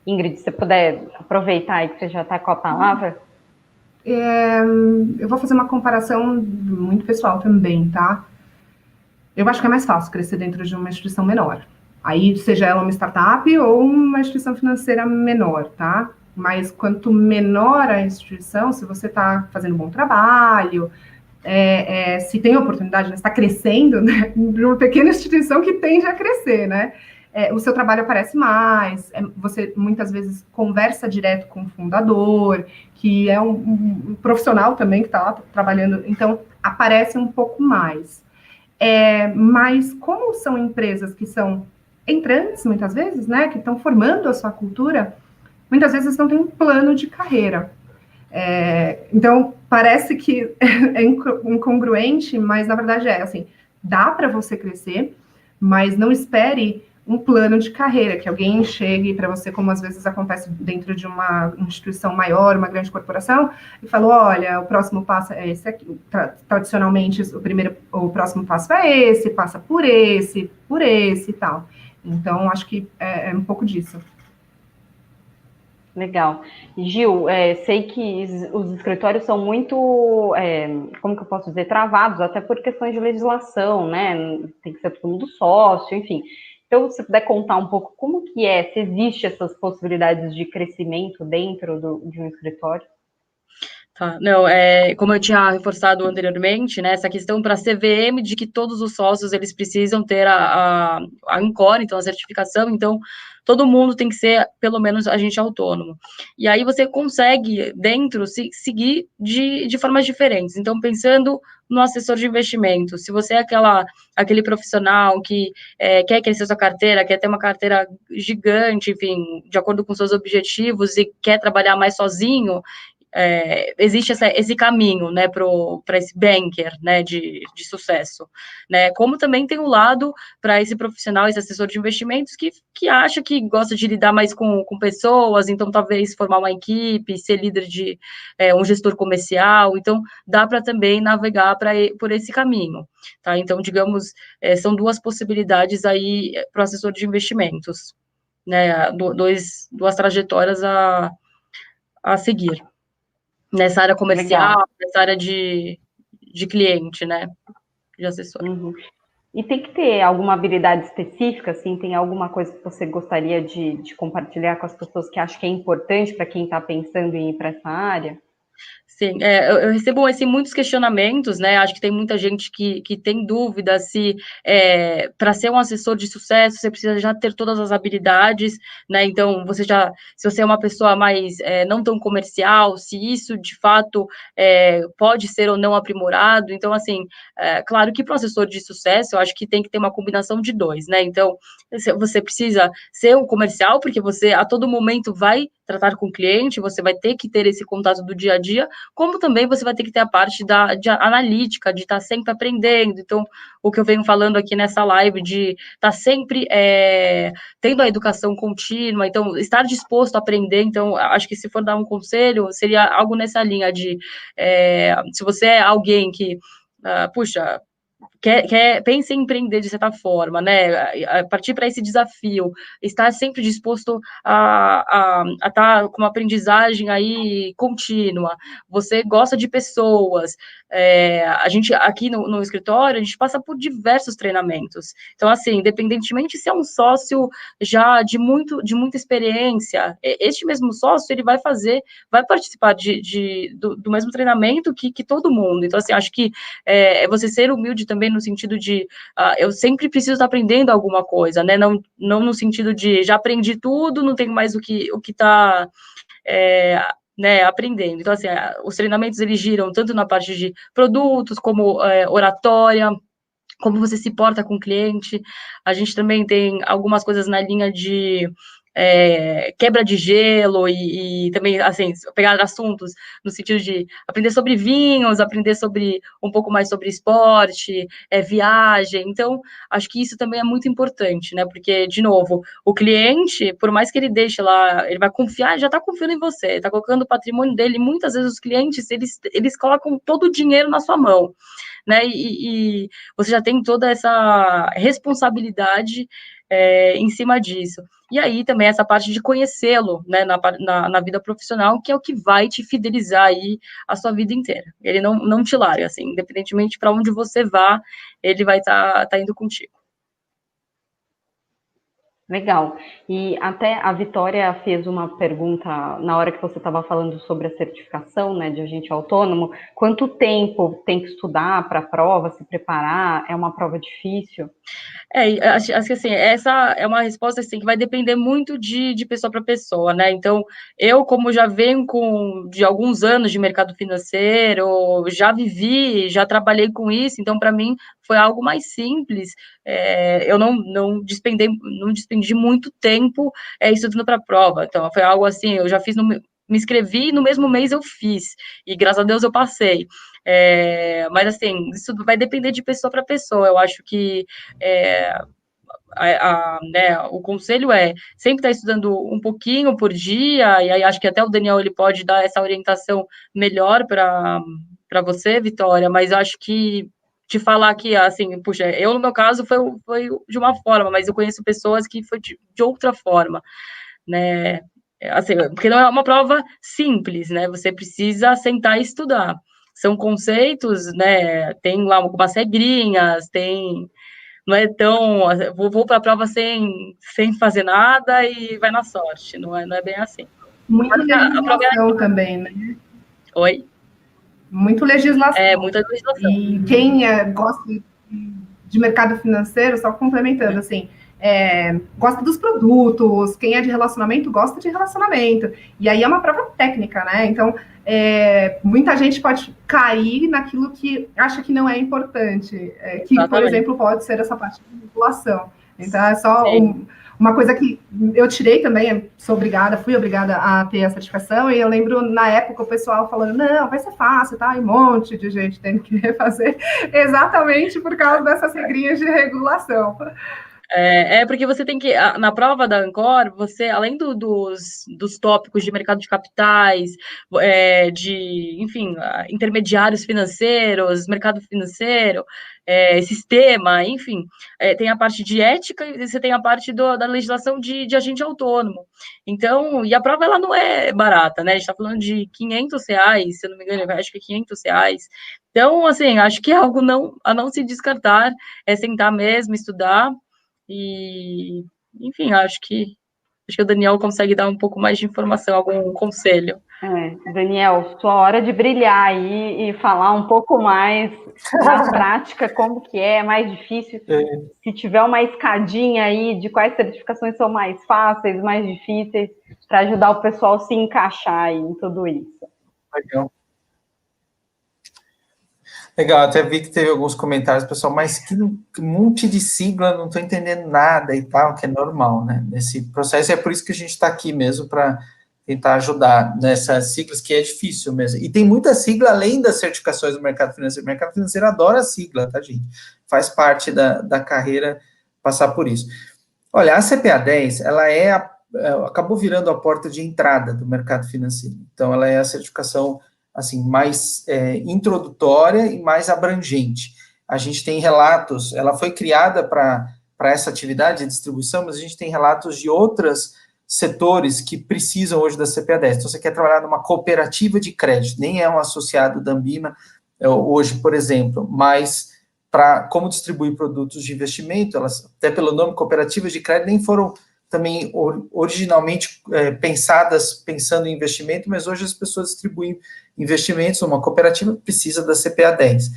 Ingrid, se você puder aproveitar aí que você já está com a palavra. Eu vou fazer uma comparação muito pessoal também, tá? Eu acho que é mais fácil crescer dentro de uma instituição menor. Aí, seja ela uma startup ou uma instituição financeira menor, tá? Mas quanto menor a instituição, se você está fazendo um bom trabalho, se tem oportunidade, né, está crescendo, né, de uma pequena instituição que tende a crescer, né? O seu trabalho aparece mais, você muitas vezes conversa direto com o fundador, que é um profissional também que está lá trabalhando, então aparece um pouco mais. Mas como são empresas que são entrantes, muitas vezes, né, que estão formando a sua cultura, muitas vezes não tem um plano de carreira. Então, parece que é incongruente, mas na verdade assim, dá para você crescer, mas não espere um plano de carreira, que alguém chegue para você, como às vezes acontece dentro de uma instituição maior, uma grande corporação, e falou, olha, o próximo passo é esse aqui. Tradicionalmente, o próximo passo é esse, passa por esse e tal. Então, acho que é um pouco disso. Legal. Gil, sei que os escritórios são muito, como que eu posso dizer, travados, até por questões de legislação, né? Tem que ser todo mundo sócio, enfim. Então, se você puder contar um pouco como que se existe essas possibilidades de crescimento dentro de um escritório? Tá, não, como eu tinha reforçado anteriormente, né, essa questão para a CVM de que todos os sócios, eles precisam ter a Encore, então a certificação, então todo mundo tem que ser, pelo menos, agente autônomo. E aí você consegue, dentro, seguir de formas diferentes. Então, pensando no assessor de investimento, se você é aquele profissional que quer crescer sua carteira, quer ter uma carteira gigante, enfim, de acordo com seus objetivos e quer trabalhar mais sozinho, existe esse caminho, né, para esse banker, né, de sucesso, né, como também tem um lado para esse profissional, esse assessor de investimentos que acha que gosta de lidar mais com pessoas, então talvez formar uma equipe, ser líder de um gestor comercial, então dá para também navegar por esse caminho, tá, então digamos, são duas possibilidades aí para o assessor de investimentos, né, duas trajetórias a seguir. Nessa área comercial, legal, nessa área de cliente, né, de assessor. Uhum. E tem que ter alguma habilidade específica, assim, tem alguma coisa que você gostaria de compartilhar com as pessoas que acham que é importante para quem está pensando em ir para essa área? Sim, eu recebo assim, muitos questionamentos, né? Acho que tem muita gente que tem dúvida se para ser um assessor de sucesso você precisa já ter todas as habilidades, né? Então, se você é uma pessoa mais não tão comercial, se isso de fato pode ser ou não aprimorado. Então, assim, claro que para um assessor de sucesso, eu acho que tem que ter uma combinação de dois, né? Então, você precisa ser um comercial, porque você a todo momento vai tratar com o cliente, você vai ter que ter esse contato do dia a dia, como também você vai ter que ter a parte de analítica, de estar sempre aprendendo. Então, o que eu venho falando aqui nessa live, de estar sempre tendo a educação contínua, então, estar disposto a aprender. Então, acho que se for dar um conselho, seria algo nessa linha de, se você é alguém que, puxa, pense em empreender de certa forma, né, a partir para esse desafio, estar sempre disposto a estar com uma aprendizagem aí contínua, você gosta de pessoas, a gente aqui no escritório, a gente passa por diversos treinamentos, então assim, independentemente se é um sócio já de muita experiência, este mesmo sócio, ele vai participar do mesmo treinamento que todo mundo, então assim, acho que você ser humilde também no sentido de eu sempre preciso estar aprendendo alguma coisa, né? Não no sentido de já aprendi tudo, não tenho mais o que tá né, aprendendo. Então, assim, os treinamentos, eles giram tanto na parte de produtos, como oratória, como você se porta com o cliente. A gente também tem algumas coisas na linha de quebra de gelo e também, assim, pegar assuntos no sentido de aprender sobre vinhos, aprender sobre um pouco mais sobre esporte, viagem. Então, acho que isso também é muito importante, né? Porque, de novo, o cliente, por mais que ele deixe lá, ele vai confiar, ele já está confiando em você, está colocando o patrimônio dele. Muitas vezes os clientes, eles colocam todo o dinheiro na sua mão, né? E você já tem toda essa responsabilidade em cima disso. E aí também essa parte de conhecê-lo, né, na vida profissional, que é o que vai te fidelizar aí a sua vida inteira. Ele não te larga, assim, independentemente para onde você vá, ele vai tá indo contigo. Legal. E até a Vitória fez uma pergunta na hora que você estava falando sobre a certificação, né, de agente autônomo. Quanto tempo tem que estudar para a prova, se preparar? É uma prova difícil? Acho que assim, essa é uma resposta assim, que vai depender muito de pessoa para pessoa, né? Então, eu, como já venho de alguns anos de mercado financeiro, já vivi, já trabalhei com isso, então, para mim, foi algo mais simples. Eu não despendi muito tempo estudando para a prova. Então, foi algo assim, eu já fiz, me inscrevi e no mesmo mês eu fiz, e graças a Deus eu passei. Mas assim, isso vai depender de pessoa para pessoa. Eu acho que né, o conselho é sempre estar estudando um pouquinho por dia, e aí acho que até o Daniel ele pode dar essa orientação melhor para você, Vitória, mas eu acho que te falar que, assim, puxa, eu no meu caso foi de uma forma, mas eu conheço pessoas que foi de outra forma, né, assim, porque não é uma prova simples, né, você precisa sentar e estudar. São conceitos, né, tem lá algumas regrinhas, não é tão, vou para a prova sem fazer nada e vai na sorte, não é bem assim. Muita legislação também, né? Oi? Muito legislação. Muita legislação. E quem gosta de mercado financeiro, só complementando, assim, gosta dos produtos, quem é de relacionamento gosta de relacionamento. E aí é uma prova técnica, né? Então, muita gente pode cair naquilo que acha que não é importante, que, exatamente, por exemplo, pode ser essa parte de manipulação. Então, é só uma coisa que eu tirei também, fui obrigada a ter a certificação, e eu lembro, na época, o pessoal falando, não, vai ser fácil, tá? E um monte de gente tendo que refazer, exatamente por causa dessas regrinhas de regulação. Porque você tem que, na prova da Ancor, você, além dos tópicos de mercado de capitais, enfim, intermediários financeiros, mercado financeiro, sistema, enfim, tem a parte de ética e você tem a parte da legislação de agente autônomo. Então, e a prova, ela não é barata, né? A gente está falando de R$500, se eu não me engano, acho que é R$500. Então, assim, acho que é algo a não se descartar, é sentar mesmo, estudar. E, enfim, acho que o Daniel consegue dar um pouco mais de informação, algum conselho. Daniel, sua hora de brilhar aí e falar um pouco mais na prática, como que é mais difícil. Se tiver uma escadinha aí de quais certificações são mais fáceis, mais difíceis, para ajudar o pessoal a se encaixar aí em tudo isso. Legal, até vi que teve alguns comentários, pessoal, mas que monte de sigla, não estou entendendo nada e tal, que é normal, né? Nesse processo, é por isso que a gente está aqui mesmo, para tentar ajudar nessas siglas, que é difícil mesmo. E tem muita sigla além das certificações do mercado financeiro. O mercado financeiro adora a sigla, tá, gente? Faz parte da carreira passar por isso. Olha, a CPA 10, ela acabou virando a porta de entrada do mercado financeiro. Então, ela é a certificação assim, mais introdutória e mais abrangente. A gente tem relatos, ela foi criada para essa atividade de distribuição, mas a gente tem relatos de outros setores que precisam hoje da CPA 10. Então, você quer trabalhar numa cooperativa de crédito, nem é um associado da Ambima hoje, por exemplo, mas como distribuir produtos de investimento, elas, até pelo nome cooperativas de crédito, nem foram também originalmente pensadas pensando em investimento, mas hoje as pessoas distribuem investimentos, uma cooperativa precisa da CPA 10.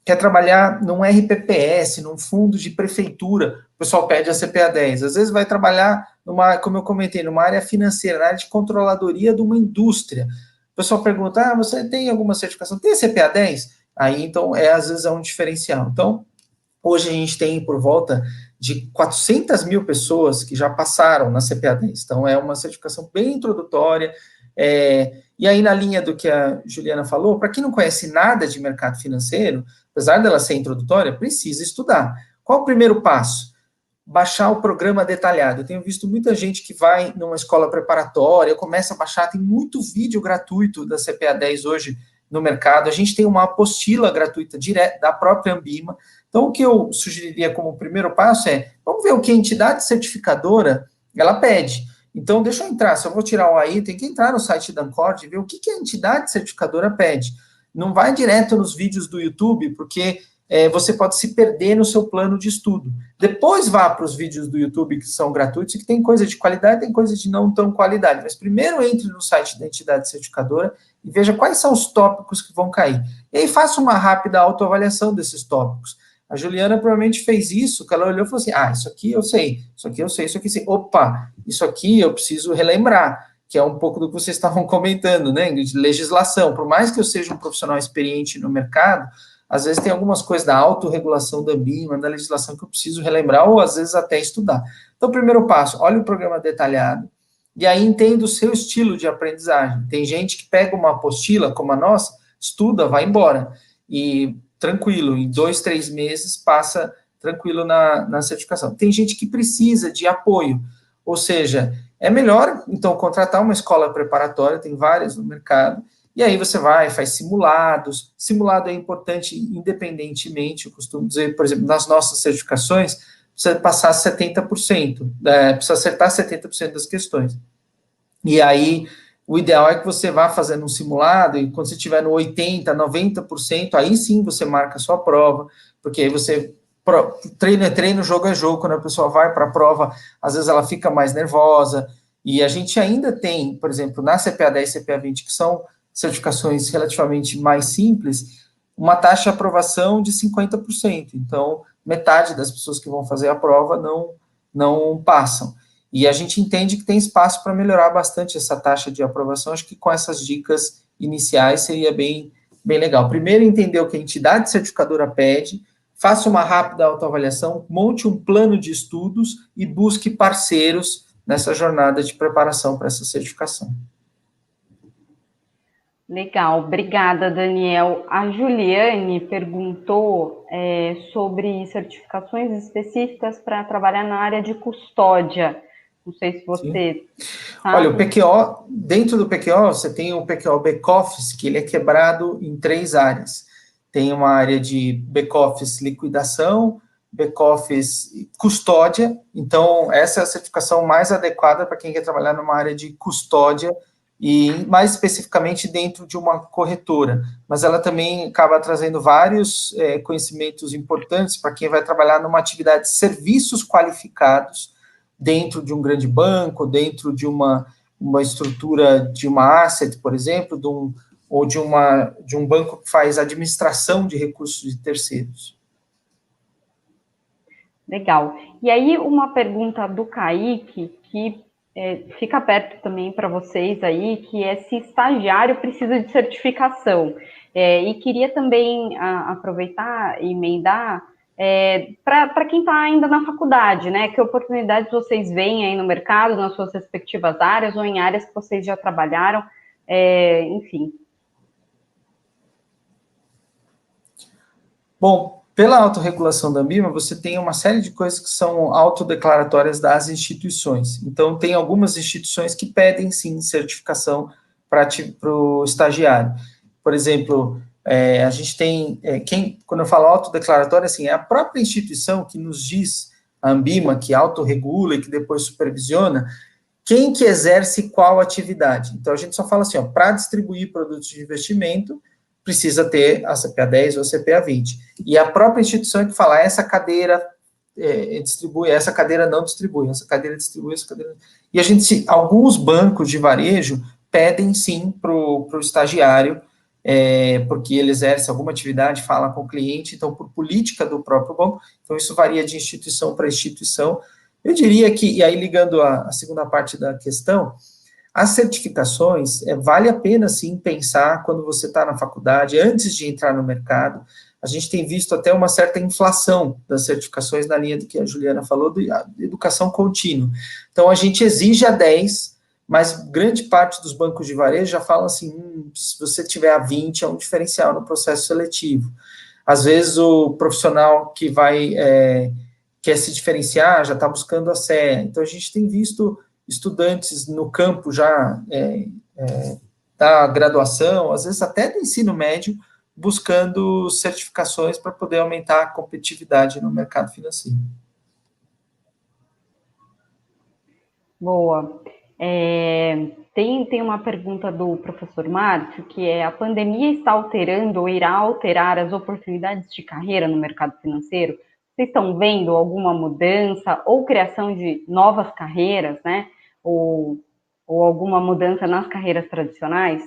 Quer trabalhar num RPPS, num fundo de prefeitura, o pessoal pede a CPA 10. Às vezes vai trabalhar, como eu comentei, numa área financeira, na área de controladoria de uma indústria. pessoal pergunta, você tem alguma certificação? Tem CPA 10? Aí, então, às vezes é um diferencial. Então, hoje a gente tem por volta de 400 mil pessoas que já passaram na CPA 10. Então, é uma certificação bem introdutória. E aí, na linha do que a Juliana falou, para quem não conhece nada de mercado financeiro, apesar dela ser introdutória, precisa estudar. Qual o primeiro passo? Baixar o programa detalhado. Eu tenho visto muita gente que vai numa escola preparatória, começa a baixar, tem muito vídeo gratuito da CPA 10 hoje no mercado. A gente tem uma apostila gratuita direto da própria Ambima. Então, o que eu sugeriria como primeiro passo vamos ver o que a entidade certificadora, ela pede. Então, deixa eu entrar, se eu vou tirar o AI, tem que entrar no site da Ancord e ver o que a entidade certificadora pede. Não vai direto nos vídeos do YouTube, porque você pode se perder no seu plano de estudo. Depois vá para os vídeos do YouTube que são gratuitos, que tem coisa de qualidade, tem coisa de não tão qualidade. Mas primeiro entre no site da entidade certificadora e veja quais são os tópicos que vão cair. E aí faça uma rápida autoavaliação desses tópicos. A Juliana provavelmente fez isso, que ela olhou e falou assim, isso aqui eu sei, isso aqui eu sei, isso aqui eu sei. Opa, isso aqui eu preciso relembrar, que é um pouco do que vocês estavam comentando, né, de legislação. Por mais que eu seja um profissional experiente no mercado, às vezes tem algumas coisas da autorregulação da Ambima, da legislação que eu preciso relembrar, ou às vezes até estudar. Então, primeiro passo, olhe o programa detalhado, e aí entenda o seu estilo de aprendizagem. Tem gente que pega uma apostila, como a nossa, estuda, vai embora, e tranquilo, em 2, 3 meses, passa tranquilo na certificação. Tem gente que precisa de apoio, ou seja, é melhor, então, contratar uma escola preparatória, tem várias no mercado, e aí você vai, faz simulados. Simulado é importante independentemente, eu costumo dizer, por exemplo, nas nossas certificações, precisa passar 70%, precisa acertar 70% das questões. E aí, o ideal é que você vá fazendo um simulado, e quando você estiver no 80%, 90%, aí sim você marca a sua prova, porque aí você treino é treino, jogo é jogo. Quando a pessoa vai para a prova, às vezes ela fica mais nervosa, e a gente ainda tem, por exemplo, na CPA 10 e CPA 20, que são certificações relativamente mais simples, uma taxa de aprovação de 50%. Então, metade das pessoas que vão fazer a prova não passam. E a gente entende que tem espaço para melhorar bastante essa taxa de aprovação. Acho que com essas dicas iniciais seria bem legal. Primeiro, entender o que a entidade certificadora pede, faça uma rápida autoavaliação, monte um plano de estudos e busque parceiros nessa jornada de preparação para essa certificação. Legal, obrigada, Daniel. A Juliane perguntou sobre certificações específicas para trabalhar na área de custódia. Não sei se você sabe. Olha, o PQO, dentro do PQO, você tem o PQO Back-Office, que ele é quebrado em 3 áreas. Tem uma área de Back-Office liquidação, Back-Office custódia. Então, essa é a certificação mais adequada para quem quer trabalhar numa área de custódia, e mais especificamente dentro de uma corretora, mas ela também acaba trazendo vários conhecimentos importantes para quem vai trabalhar numa atividade de serviços qualificados dentro de um grande banco, dentro de uma estrutura de uma asset, por exemplo, ou de um banco que faz administração de recursos de terceiros. Legal. E aí, uma pergunta do Kaique, que fica aberto também para vocês aí, que é se estagiário precisa de certificação. E queria também aproveitar e emendar para quem está ainda na faculdade, né? Que oportunidades vocês veem aí no mercado, nas suas respectivas áreas, ou em áreas que vocês já trabalharam, enfim. Bom, pela autorregulação da Ambima, você tem uma série de coisas que são autodeclaratórias das instituições. Então, tem algumas instituições que pedem, sim, certificação para o estagiário. Por exemplo, a gente tem, quando eu falo autodeclaratória, assim, é a própria instituição que nos diz, a Ambima, que autorregula e que depois supervisiona, quem que exerce qual atividade. Então, a gente só fala assim, para distribuir produtos de investimento, precisa ter a CPA 10 ou a CPA 20. E a própria instituição é que fala, essa cadeira distribui, essa cadeira não distribui, essa cadeira distribui, essa cadeira... E alguns bancos de varejo pedem, sim, para o estagiário, porque ele exerce alguma atividade, fala com o cliente, então, por política do próprio banco, então isso varia de instituição para instituição. Eu diria que, e aí ligando a segunda parte da questão, As certificações, vale a pena, sim, pensar quando você está na faculdade, antes de entrar no mercado. A gente tem visto até uma certa inflação das certificações na linha do que a Juliana falou, de educação contínua. Então, a gente exige a 10, mas grande parte dos bancos de varejo já falam assim, se você tiver a 20, é um diferencial no processo seletivo. Às vezes, o profissional que quer se diferenciar já está buscando a CEA. Então, a gente tem visto estudantes no campo já da graduação, às vezes até do ensino médio, buscando certificações para poder aumentar a competitividade no mercado financeiro. Boa. Tem uma pergunta do professor Márcio, que é: a pandemia está alterando ou irá alterar as oportunidades de carreira no mercado financeiro? Vocês estão vendo alguma mudança ou criação de novas carreiras, né? Ou alguma mudança nas carreiras tradicionais?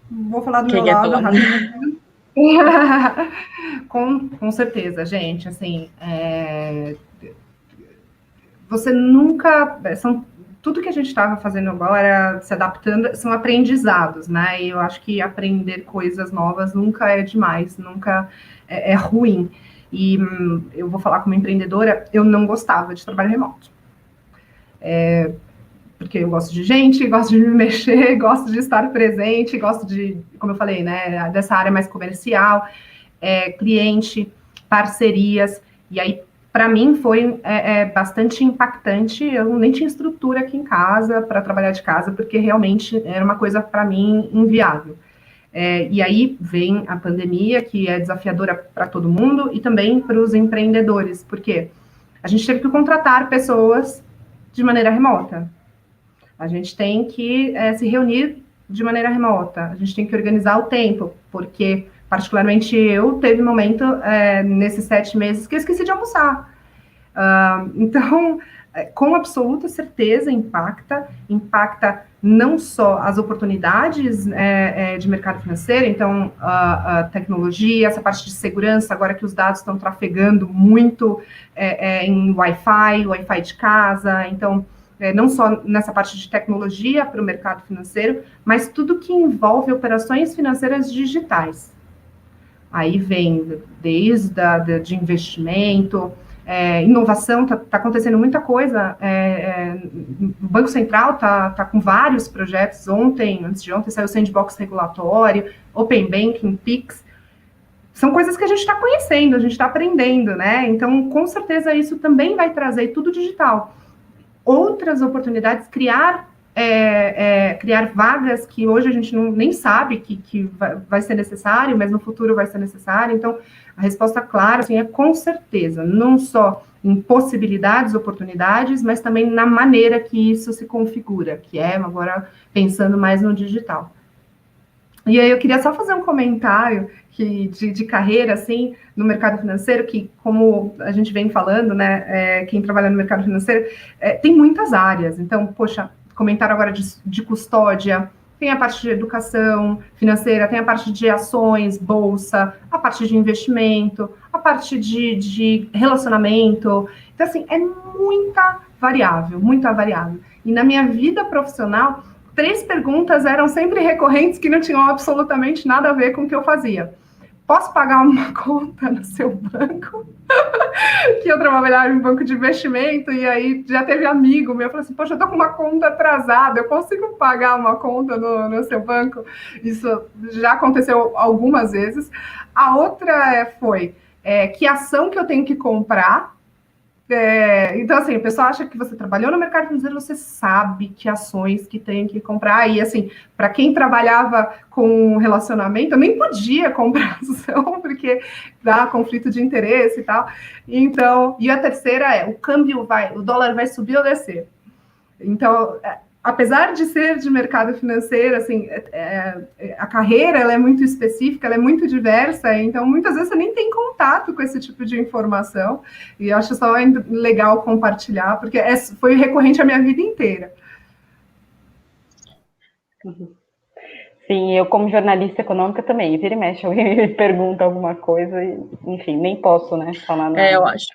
Vou falar do meu lado rapidinho. Com certeza, gente, assim, você nunca... tudo que a gente estava fazendo agora, se adaptando, são aprendizados, né? E eu acho que aprender coisas novas nunca é demais, nunca é ruim. E eu vou falar como empreendedora, eu não gostava de trabalho remoto. Porque eu gosto de gente, gosto de me mexer, gosto de estar presente, gosto de, como eu falei, né, dessa área mais comercial, cliente, parcerias, e aí, para mim, foi bastante impactante. Eu nem tinha estrutura aqui em casa para trabalhar de casa, porque realmente era uma coisa, para mim, inviável. E aí vem a pandemia, que é desafiadora para todo mundo, e também para os empreendedores, porque a gente teve que contratar pessoas de maneira remota. A gente tem que se reunir de maneira remota, a gente tem que organizar o tempo, porque, particularmente eu, teve um momento nesses 7 meses que eu esqueci de almoçar. Então, com absoluta certeza, impacta não só as oportunidades de mercado financeiro, então, a tecnologia, essa parte de segurança, agora que os dados estão trafegando muito em Wi-Fi de casa, então, não só nessa parte de tecnologia para o mercado financeiro, mas tudo que envolve operações financeiras digitais. Aí vem desde de investimento, inovação, está acontecendo muita coisa. O Banco Central está com vários projetos. Antes de ontem, saiu o Sandbox regulatório, Open Banking, PIX. São coisas que a gente está conhecendo, a gente está aprendendo, né? Então, com certeza, isso também vai trazer tudo digital. Outras oportunidades, criar vagas que hoje a gente nem sabe que vai ser necessário, mas no futuro vai ser necessário. Então, a resposta clara assim, é com certeza, não só em possibilidades, oportunidades, mas também na maneira que isso se configura, que é agora pensando mais no digital. E aí eu queria só fazer um comentário de carreira, assim, no mercado financeiro, que como a gente vem falando, né, quem trabalha no mercado financeiro, tem muitas áreas. Então, poxa, comentaram agora de custódia, tem a parte de educação financeira, tem a parte de ações, bolsa, a parte de investimento, a parte de relacionamento. Então, assim, é muita variável, muita variável. E na minha vida profissional, 3 perguntas eram sempre recorrentes que não tinham absolutamente nada a ver com o que eu fazia. Posso pagar uma conta no seu banco? Que eu trabalhava em banco de investimento, e aí já teve amigo meu, falou assim, poxa, eu tô com uma conta atrasada, eu consigo pagar uma conta no seu banco? Isso já aconteceu algumas vezes. A outra foi, que ação que eu tenho que comprar? Então, assim, o pessoal acha que você trabalhou no mercado financeiro, você sabe que ações que tem que comprar. E, assim, para quem trabalhava com relacionamento, eu nem podia comprar ação, porque dá conflito de interesse e tal. Então, e a terceira o dólar vai subir ou descer. Então, apesar de ser de mercado financeiro, assim, a carreira ela é muito específica, ela é muito diversa, então muitas vezes você nem tem contato com esse tipo de informação, e eu acho só legal compartilhar, porque foi recorrente a minha vida inteira. Sim, eu como jornalista econômica também, vira e mexe, alguém me pergunta alguma coisa, e, enfim, nem posso, né, falar nada. Eu acho.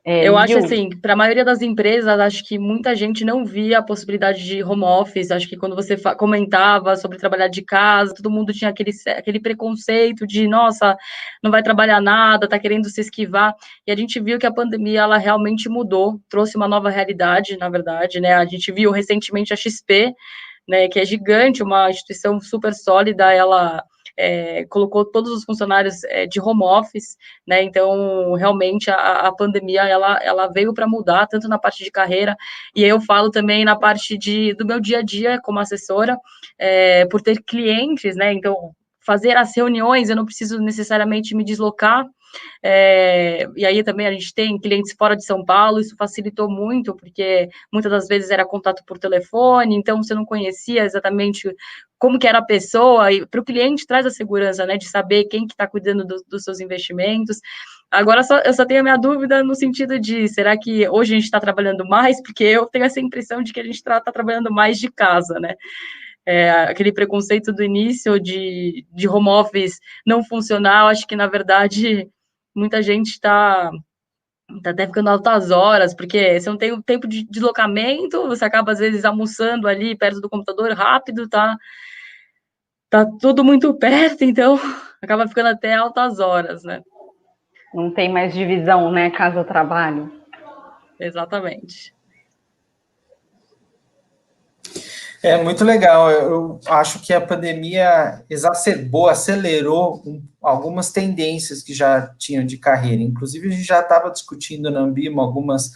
Eu acho assim, para a maioria das empresas, acho que muita gente não via a possibilidade de home office. Acho que quando você comentava sobre trabalhar de casa, todo mundo tinha aquele preconceito de, nossa, não vai trabalhar nada, tá querendo se esquivar. E a gente viu que a pandemia, ela realmente mudou, trouxe uma nova realidade, na verdade, né? A gente viu recentemente a XP, né, que é gigante, uma instituição super sólida, ela colocou todos os funcionários de home office, né, então, realmente, a pandemia, ela veio para mudar, tanto na parte de carreira, e aí eu falo também na parte do meu dia a dia como assessora, por ter clientes, né, então, fazer as reuniões, eu não preciso necessariamente me deslocar, e aí também a gente tem clientes fora de São Paulo, isso facilitou muito, porque muitas das vezes era contato por telefone, então você não conhecia exatamente como que era a pessoa, e para o cliente traz a segurança, né, de saber quem que está cuidando dos seus investimentos. Agora, eu só tenho a minha dúvida no sentido de, será que hoje a gente está trabalhando mais? Porque eu tenho essa impressão de que a gente está trabalhando mais de casa, né? Aquele preconceito do início de home office não funcionar, eu acho que, na verdade, muita gente está até ficando altas horas, porque você não tem o tempo de deslocamento, você acaba, às vezes, almoçando ali perto do computador rápido, tá tudo muito perto, então acaba ficando até altas horas, né? Não tem mais divisão, né, casa-trabalho. Exatamente. É muito legal. Eu acho que a pandemia exacerbou, acelerou algumas tendências que já tinham de carreira. Inclusive, a gente já estava discutindo na Ambima algumas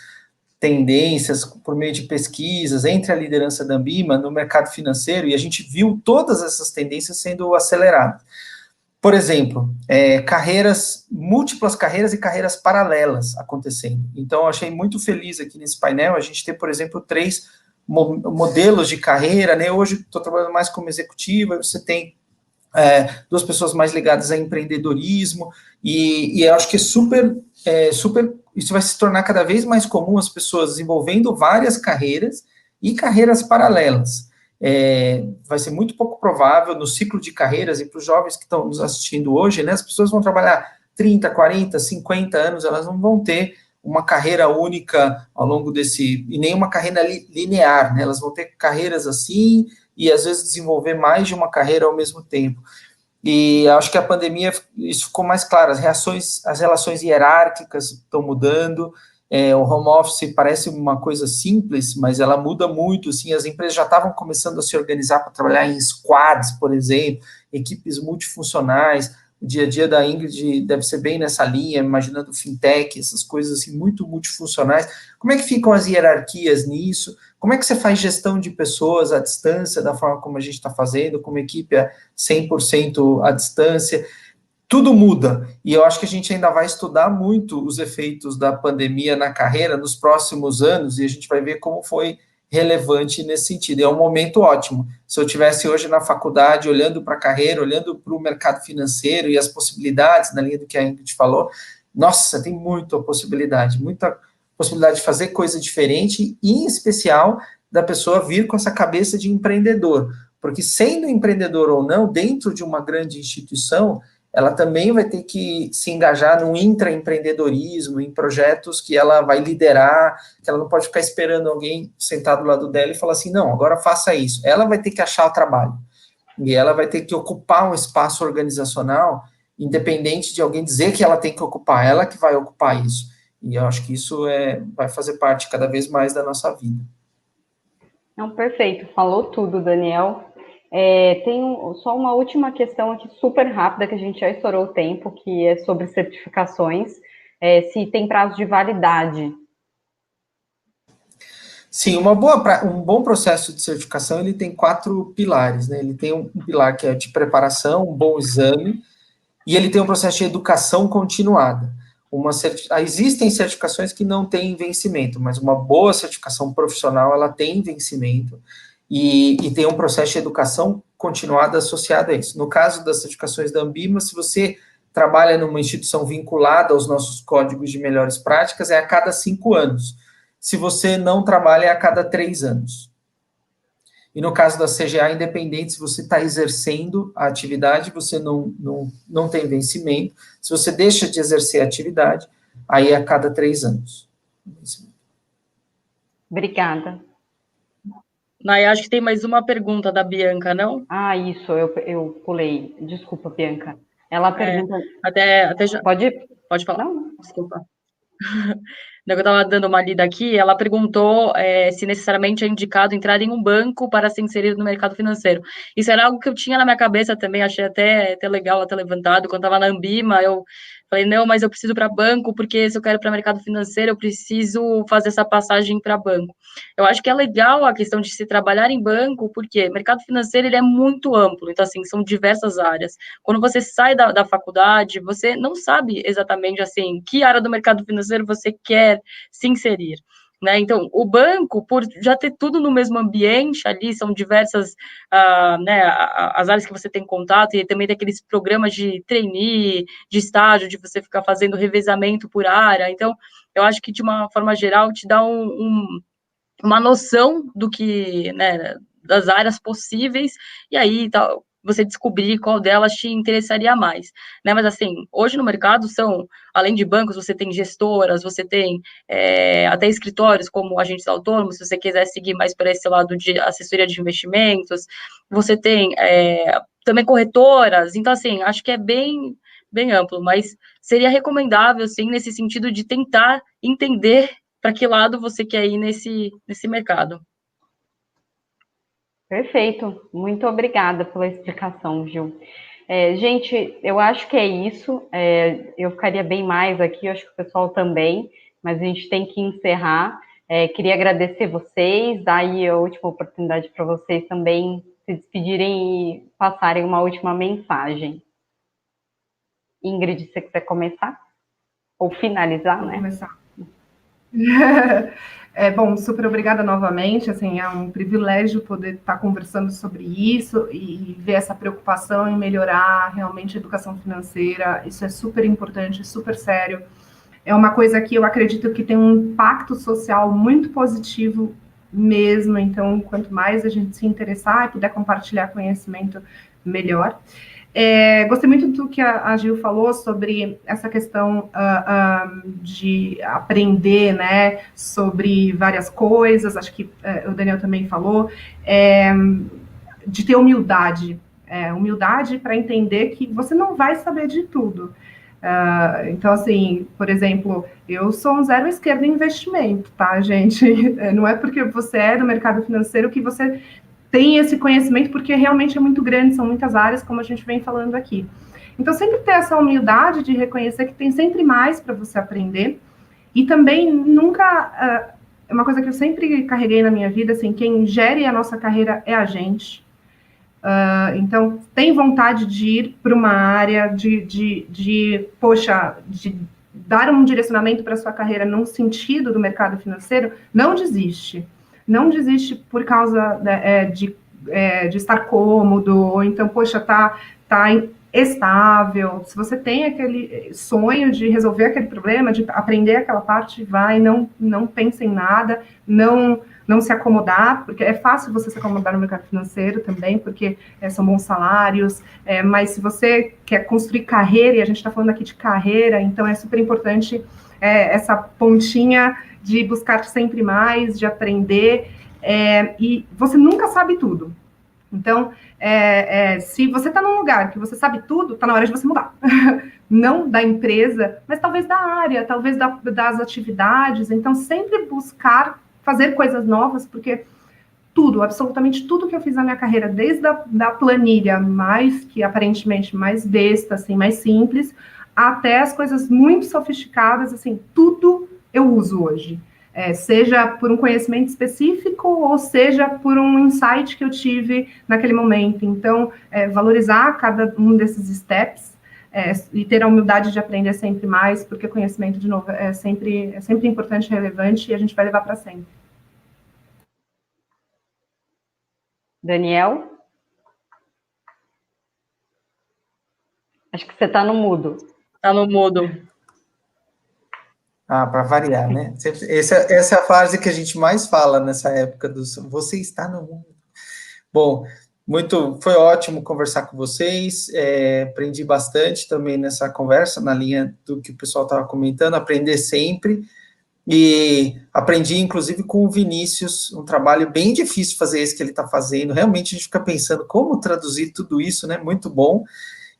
tendências por meio de pesquisas entre a liderança da Ambima no mercado financeiro, e a gente viu todas essas tendências sendo aceleradas. Por exemplo, múltiplas carreiras e carreiras paralelas acontecendo. Então, eu achei muito feliz aqui nesse painel a gente ter, por exemplo, 3 modelos de carreira, né? Hoje estou trabalhando mais como executiva, você tem 2 pessoas mais ligadas a empreendedorismo, e eu acho que super, isso vai se tornar cada vez mais comum, as pessoas desenvolvendo várias carreiras e carreiras paralelas. Vai ser muito pouco provável no ciclo de carreiras, e para os jovens que estão nos assistindo hoje, né, as pessoas vão trabalhar 30, 40, 50 anos, elas não vão ter uma carreira única ao longo e nem uma carreira linear, né? Elas vão ter carreiras assim, e às vezes desenvolver mais de uma carreira ao mesmo tempo. E acho que a pandemia, isso ficou mais claro, as relações hierárquicas estão mudando, o home office parece uma coisa simples, mas ela muda muito, assim, as empresas já estavam começando a se organizar para trabalhar em squads, por exemplo, equipes multifuncionais. O dia a dia da Ingrid deve ser bem nessa linha, imaginando fintech, essas coisas assim, muito multifuncionais. Como é que ficam as hierarquias nisso? Como é que você faz gestão de pessoas à distância, da forma como a gente está fazendo, com uma equipe a 100% à distância? Tudo muda, e eu acho que a gente ainda vai estudar muito os efeitos da pandemia na carreira nos próximos anos, e a gente vai ver como foi relevante nesse sentido. É um momento ótimo. Se eu tivesse hoje na faculdade, olhando para a carreira, olhando para o mercado financeiro e as possibilidades, na linha do que a Ingrid falou, nossa, tem muita possibilidade de fazer coisa diferente, e em especial da pessoa vir com essa cabeça de empreendedor, porque sendo empreendedor ou não, dentro de uma grande instituição, ela também vai ter que se engajar no intraempreendedorismo, em projetos que ela vai liderar, que ela não pode ficar esperando alguém sentado do lado dela e falar assim, não, agora faça isso. Ela vai ter que achar o trabalho, e ela vai ter que ocupar um espaço organizacional, independente de alguém dizer que ela tem que ocupar, ela que vai ocupar isso. E eu acho que isso vai fazer parte cada vez mais da nossa vida. Não, perfeito, falou tudo, Daniel. Tem só uma última questão aqui, super rápida, que a gente já estourou o tempo, que é sobre certificações, se tem prazo de validade. Sim, um bom processo de certificação, ele tem 4 pilares, né? Ele tem um pilar que é de preparação, um bom exame, e ele tem um processo de educação continuada. Existem certificações que não têm vencimento, mas uma boa certificação profissional, ela tem vencimento, e tem um processo de educação continuada associado a isso. No caso das certificações da Ambima, se você trabalha numa instituição vinculada aos nossos códigos de melhores práticas, é a cada 5 anos. Se você não trabalha, é a cada 3 anos. E no caso da CGA, independente se você está exercendo a atividade, você não tem vencimento. Se você deixa de exercer a atividade, aí é a cada 3 anos. Obrigada. Nay, acho que tem mais uma pergunta da Bianca, não? Ah, isso, eu pulei. Desculpa, Bianca. Ela pergunta... Até já... Pode falar. Não. Desculpa. Eu estava dando uma lida aqui, ela perguntou se necessariamente é indicado entrar em um banco para se inserir no mercado financeiro. Isso era algo que eu tinha na minha cabeça também, achei até legal, até levantado. Quando estava na Ambima, eu falei, não, mas eu preciso para banco, porque se eu quero para mercado financeiro, eu preciso fazer essa passagem para banco. Eu acho que é legal a questão de se trabalhar em banco, porque mercado financeiro ele é muito amplo, então, assim, são diversas áreas. Quando você sai da faculdade, você não sabe exatamente, assim, que área do mercado financeiro você quer se inserir, né? Então, o banco, por já ter tudo no mesmo ambiente ali, são diversas, né, as áreas que você tem contato, e também tem aqueles programas de trainee, de estágio, de você ficar fazendo revezamento por área. Então, eu acho que, de uma forma geral, te dá uma noção do que, né, das áreas possíveis, e aí, tal, você descobrir qual delas te interessaria mais, né, mas assim, hoje no mercado são, além de bancos, você tem gestoras, você tem até escritórios como agentes autônomos, se você quiser seguir mais para esse lado de assessoria de investimentos, você tem também corretoras, então assim, acho que é bem amplo, mas seria recomendável, sim, nesse sentido de tentar entender para que lado você quer ir nesse mercado. Perfeito, muito obrigada pela explicação, Gil. Gente, eu acho que é isso, eu ficaria bem mais aqui, eu acho que o pessoal também, mas a gente tem que encerrar. Queria agradecer vocês, dar aí a última oportunidade para vocês também se despedirem e passarem uma última mensagem. Ingrid, se você quiser começar? Ou finalizar, Vou né? começar. Bom, super obrigada novamente, assim, é um privilégio poder estar conversando sobre isso e ver essa preocupação em melhorar realmente a educação financeira, isso é super importante, super sério, é uma coisa que eu acredito que tem um impacto social muito positivo mesmo, então, quanto mais a gente se interessar e puder compartilhar conhecimento, melhor. Gostei muito do que a Gil falou sobre essa questão de aprender, né, sobre várias coisas, acho que o Daniel também falou, de ter humildade, humildade para entender que você não vai saber de tudo. Então, assim, por exemplo, eu sou um zero esquerda em investimento, tá, gente? Não é porque você é do mercado financeiro que você tem esse conhecimento, porque realmente é muito grande, são muitas áreas, como a gente vem falando aqui. Então, sempre ter essa humildade de reconhecer que tem sempre mais para você aprender, e também nunca... é uma coisa que eu sempre carreguei na minha vida, assim, quem gere a nossa carreira é a gente. Então, tem vontade de ir para uma área, de dar um direcionamento para a sua carreira num sentido do mercado financeiro, não desiste. Não desiste por causa de estar cômodo, ou então, poxa, tá estável. Se você tem aquele sonho de resolver aquele problema, de aprender aquela parte, vai, não pense em nada, não se acomodar, porque é fácil você se acomodar no mercado financeiro também, porque são bons salários, mas se você quer construir carreira, e a gente está falando aqui de carreira, então é super importante essa pontinha de buscar sempre mais, de aprender, e você nunca sabe tudo. Então, se você está num lugar que você sabe tudo, está na hora de você mudar. Não da empresa, mas talvez da área, talvez das atividades. Então, sempre buscar fazer coisas novas, porque tudo, absolutamente tudo que eu fiz na minha carreira, desde da planilha que aparentemente mais besta, assim, mais simples, até as coisas muito sofisticadas, assim, tudo eu uso hoje. Seja por um conhecimento específico ou seja por um insight que eu tive naquele momento. Então, valorizar cada um desses steps e ter a humildade de aprender sempre mais, porque conhecimento, de novo, é sempre importante, relevante, e a gente vai levar para sempre. Daniel? Acho que você está no mudo. Está no mudo. Para variar, né? Essa é a fase que a gente mais fala nessa época você está no mundo. Bom, foi ótimo conversar com vocês, aprendi bastante também nessa conversa, na linha do que o pessoal estava comentando, aprender sempre, e aprendi, inclusive, com o Vinícius, um trabalho bem difícil fazer esse que ele está fazendo. Realmente a gente fica pensando como traduzir tudo isso, né? Muito bom.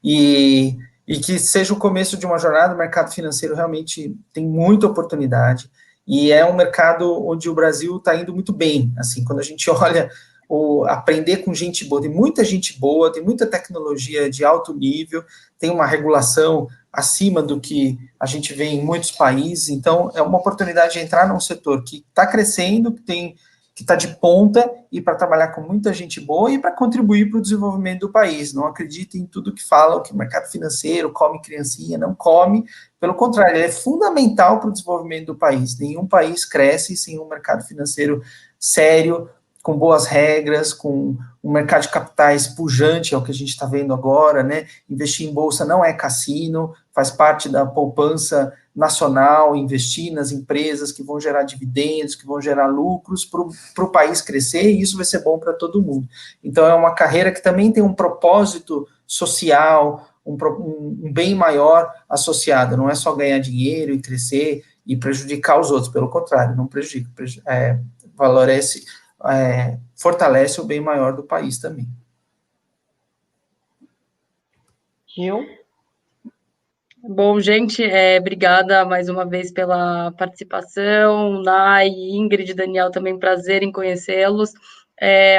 E que seja o começo de uma jornada. O mercado financeiro realmente tem muita oportunidade, e é um mercado onde o Brasil está indo muito bem. Assim, quando a gente olha aprender com gente boa, tem muita gente boa, tem muita tecnologia de alto nível, tem uma regulação acima do que a gente vê em muitos países. Então é uma oportunidade de entrar num setor que está crescendo, que está de ponta, e para trabalhar com muita gente boa e para contribuir para o desenvolvimento do país. Não acredite em tudo que fala, que o mercado financeiro come criancinha, não come, pelo contrário, ele é fundamental para o desenvolvimento do país. Nenhum país cresce sem um mercado financeiro sério, com boas regras, com um mercado de capitais pujante, é o que a gente está vendo agora, né? Investir em bolsa não é cassino, faz parte da poupança nacional, investir nas empresas que vão gerar dividendos, que vão gerar lucros para o país crescer, e isso vai ser bom para todo mundo. Então, é uma carreira que também tem um propósito social, um bem maior associado, não é só ganhar dinheiro e crescer e prejudicar os outros, pelo contrário, não prejudica, fortalece o bem maior do país também. Gil? Bom, gente, obrigada mais uma vez pela participação. Nai, Ingrid, Daniel, também prazer em conhecê-los.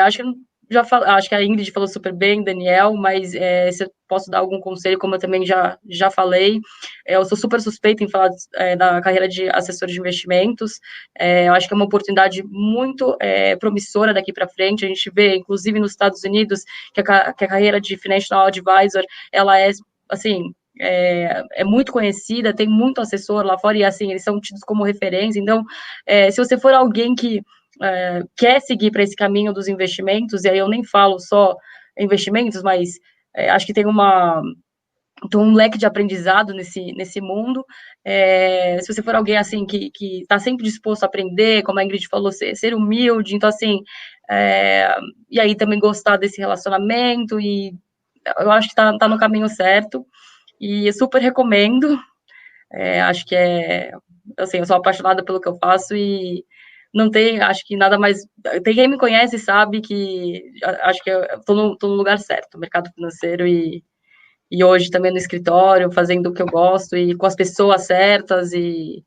Acho que a Ingrid falou super bem, Daniel, mas se eu posso dar algum conselho, como eu também já falei, eu sou super suspeita em falar da carreira de assessor de investimentos. Eu acho que é uma oportunidade muito promissora daqui para frente. A gente vê, inclusive nos Estados Unidos, que a carreira de Financial Advisor, ela é, assim, é muito conhecida, tem muito assessor lá fora, e assim, eles são tidos como referência. Então, se você for alguém que quer seguir para esse caminho dos investimentos, e aí eu nem falo só investimentos, mas acho que tem um leque de aprendizado nesse mundo. Se você for alguém assim que está sempre disposto a aprender, como a Ingrid falou, ser humilde, então assim, e aí também gostar desse relacionamento, e eu acho que tá no caminho certo, e eu super recomendo. Acho que assim, eu sou apaixonada pelo que eu faço, e não tem, acho que nada mais. Tem quem me conhece e sabe que acho que eu tô no lugar certo, mercado financeiro, e hoje também no escritório, fazendo o que eu gosto e com as pessoas certas, e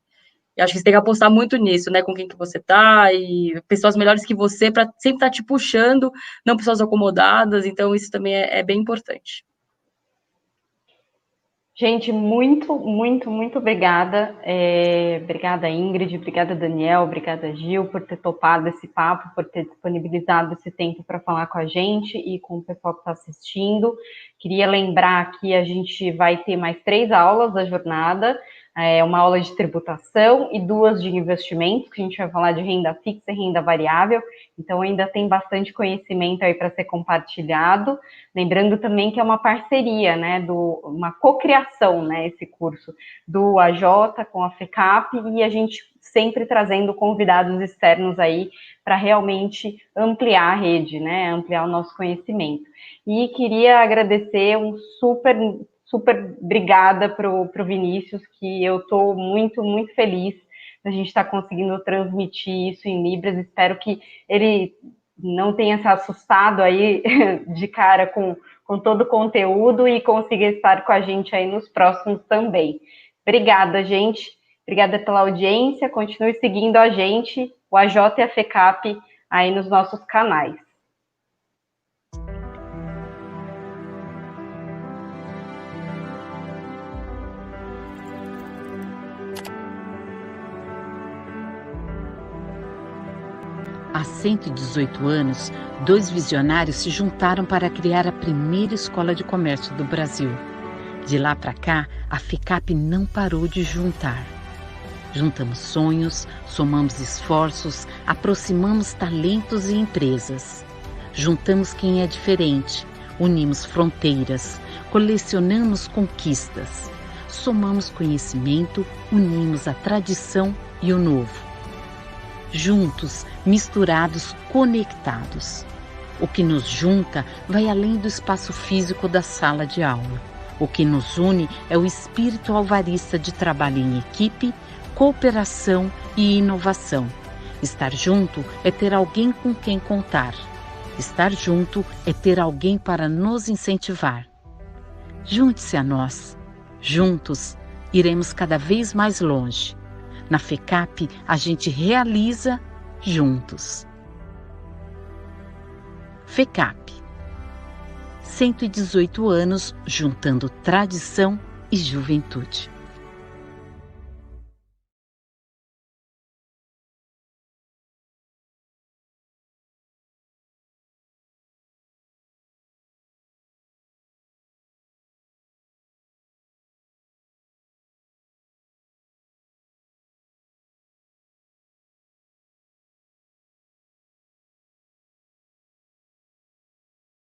acho que você tem que apostar muito nisso, né, com quem que você tá, e pessoas melhores que você, para sempre estar te puxando, não pessoas acomodadas. Então isso também é bem importante. Gente, muito, muito, muito obrigada. Obrigada, Ingrid, obrigada, Daniel, obrigada, Gil, por ter topado esse papo, por ter disponibilizado esse tempo para falar com a gente e com o pessoal que está assistindo. Queria lembrar que a gente vai ter mais 3 aulas da jornada, uma aula de tributação e 2 de investimentos, que a gente vai falar de renda fixa e renda variável. Então, ainda tem bastante conhecimento aí para ser compartilhado. Lembrando também que é uma parceria, né, uma cocriação, né, esse curso do AJ com a FECAP, e a gente sempre trazendo convidados externos aí para realmente ampliar a rede, né, ampliar o nosso conhecimento. E queria agradecer super obrigada para o Vinícius, que eu estou muito, muito feliz da gente estar conseguindo transmitir isso em Libras. Espero que ele não tenha se assustado aí de cara com todo o conteúdo e consiga estar com a gente aí nos próximos também. Obrigada, gente. Obrigada pela audiência. Continue seguindo a gente, o AJ e a FECAP, aí nos nossos canais. Há 118 anos, 2 visionários se juntaram para criar a primeira escola de comércio do Brasil. De lá para cá, a FECAP não parou de juntar. Juntamos sonhos, somamos esforços, aproximamos talentos e empresas. Juntamos quem é diferente, unimos fronteiras, colecionamos conquistas. Somamos conhecimento, unimos a tradição e o novo. Juntos, misturados, conectados. O que nos junta vai além do espaço físico da sala de aula. O que nos une é o espírito alvarista de trabalho em equipe, cooperação e inovação. Estar junto é ter alguém com quem contar. Estar junto é ter alguém para nos incentivar. Junte-se a nós. Juntos, iremos cada vez mais longe. Na FECAP, a gente realiza juntos. FECAP. 118 anos juntando tradição e juventude.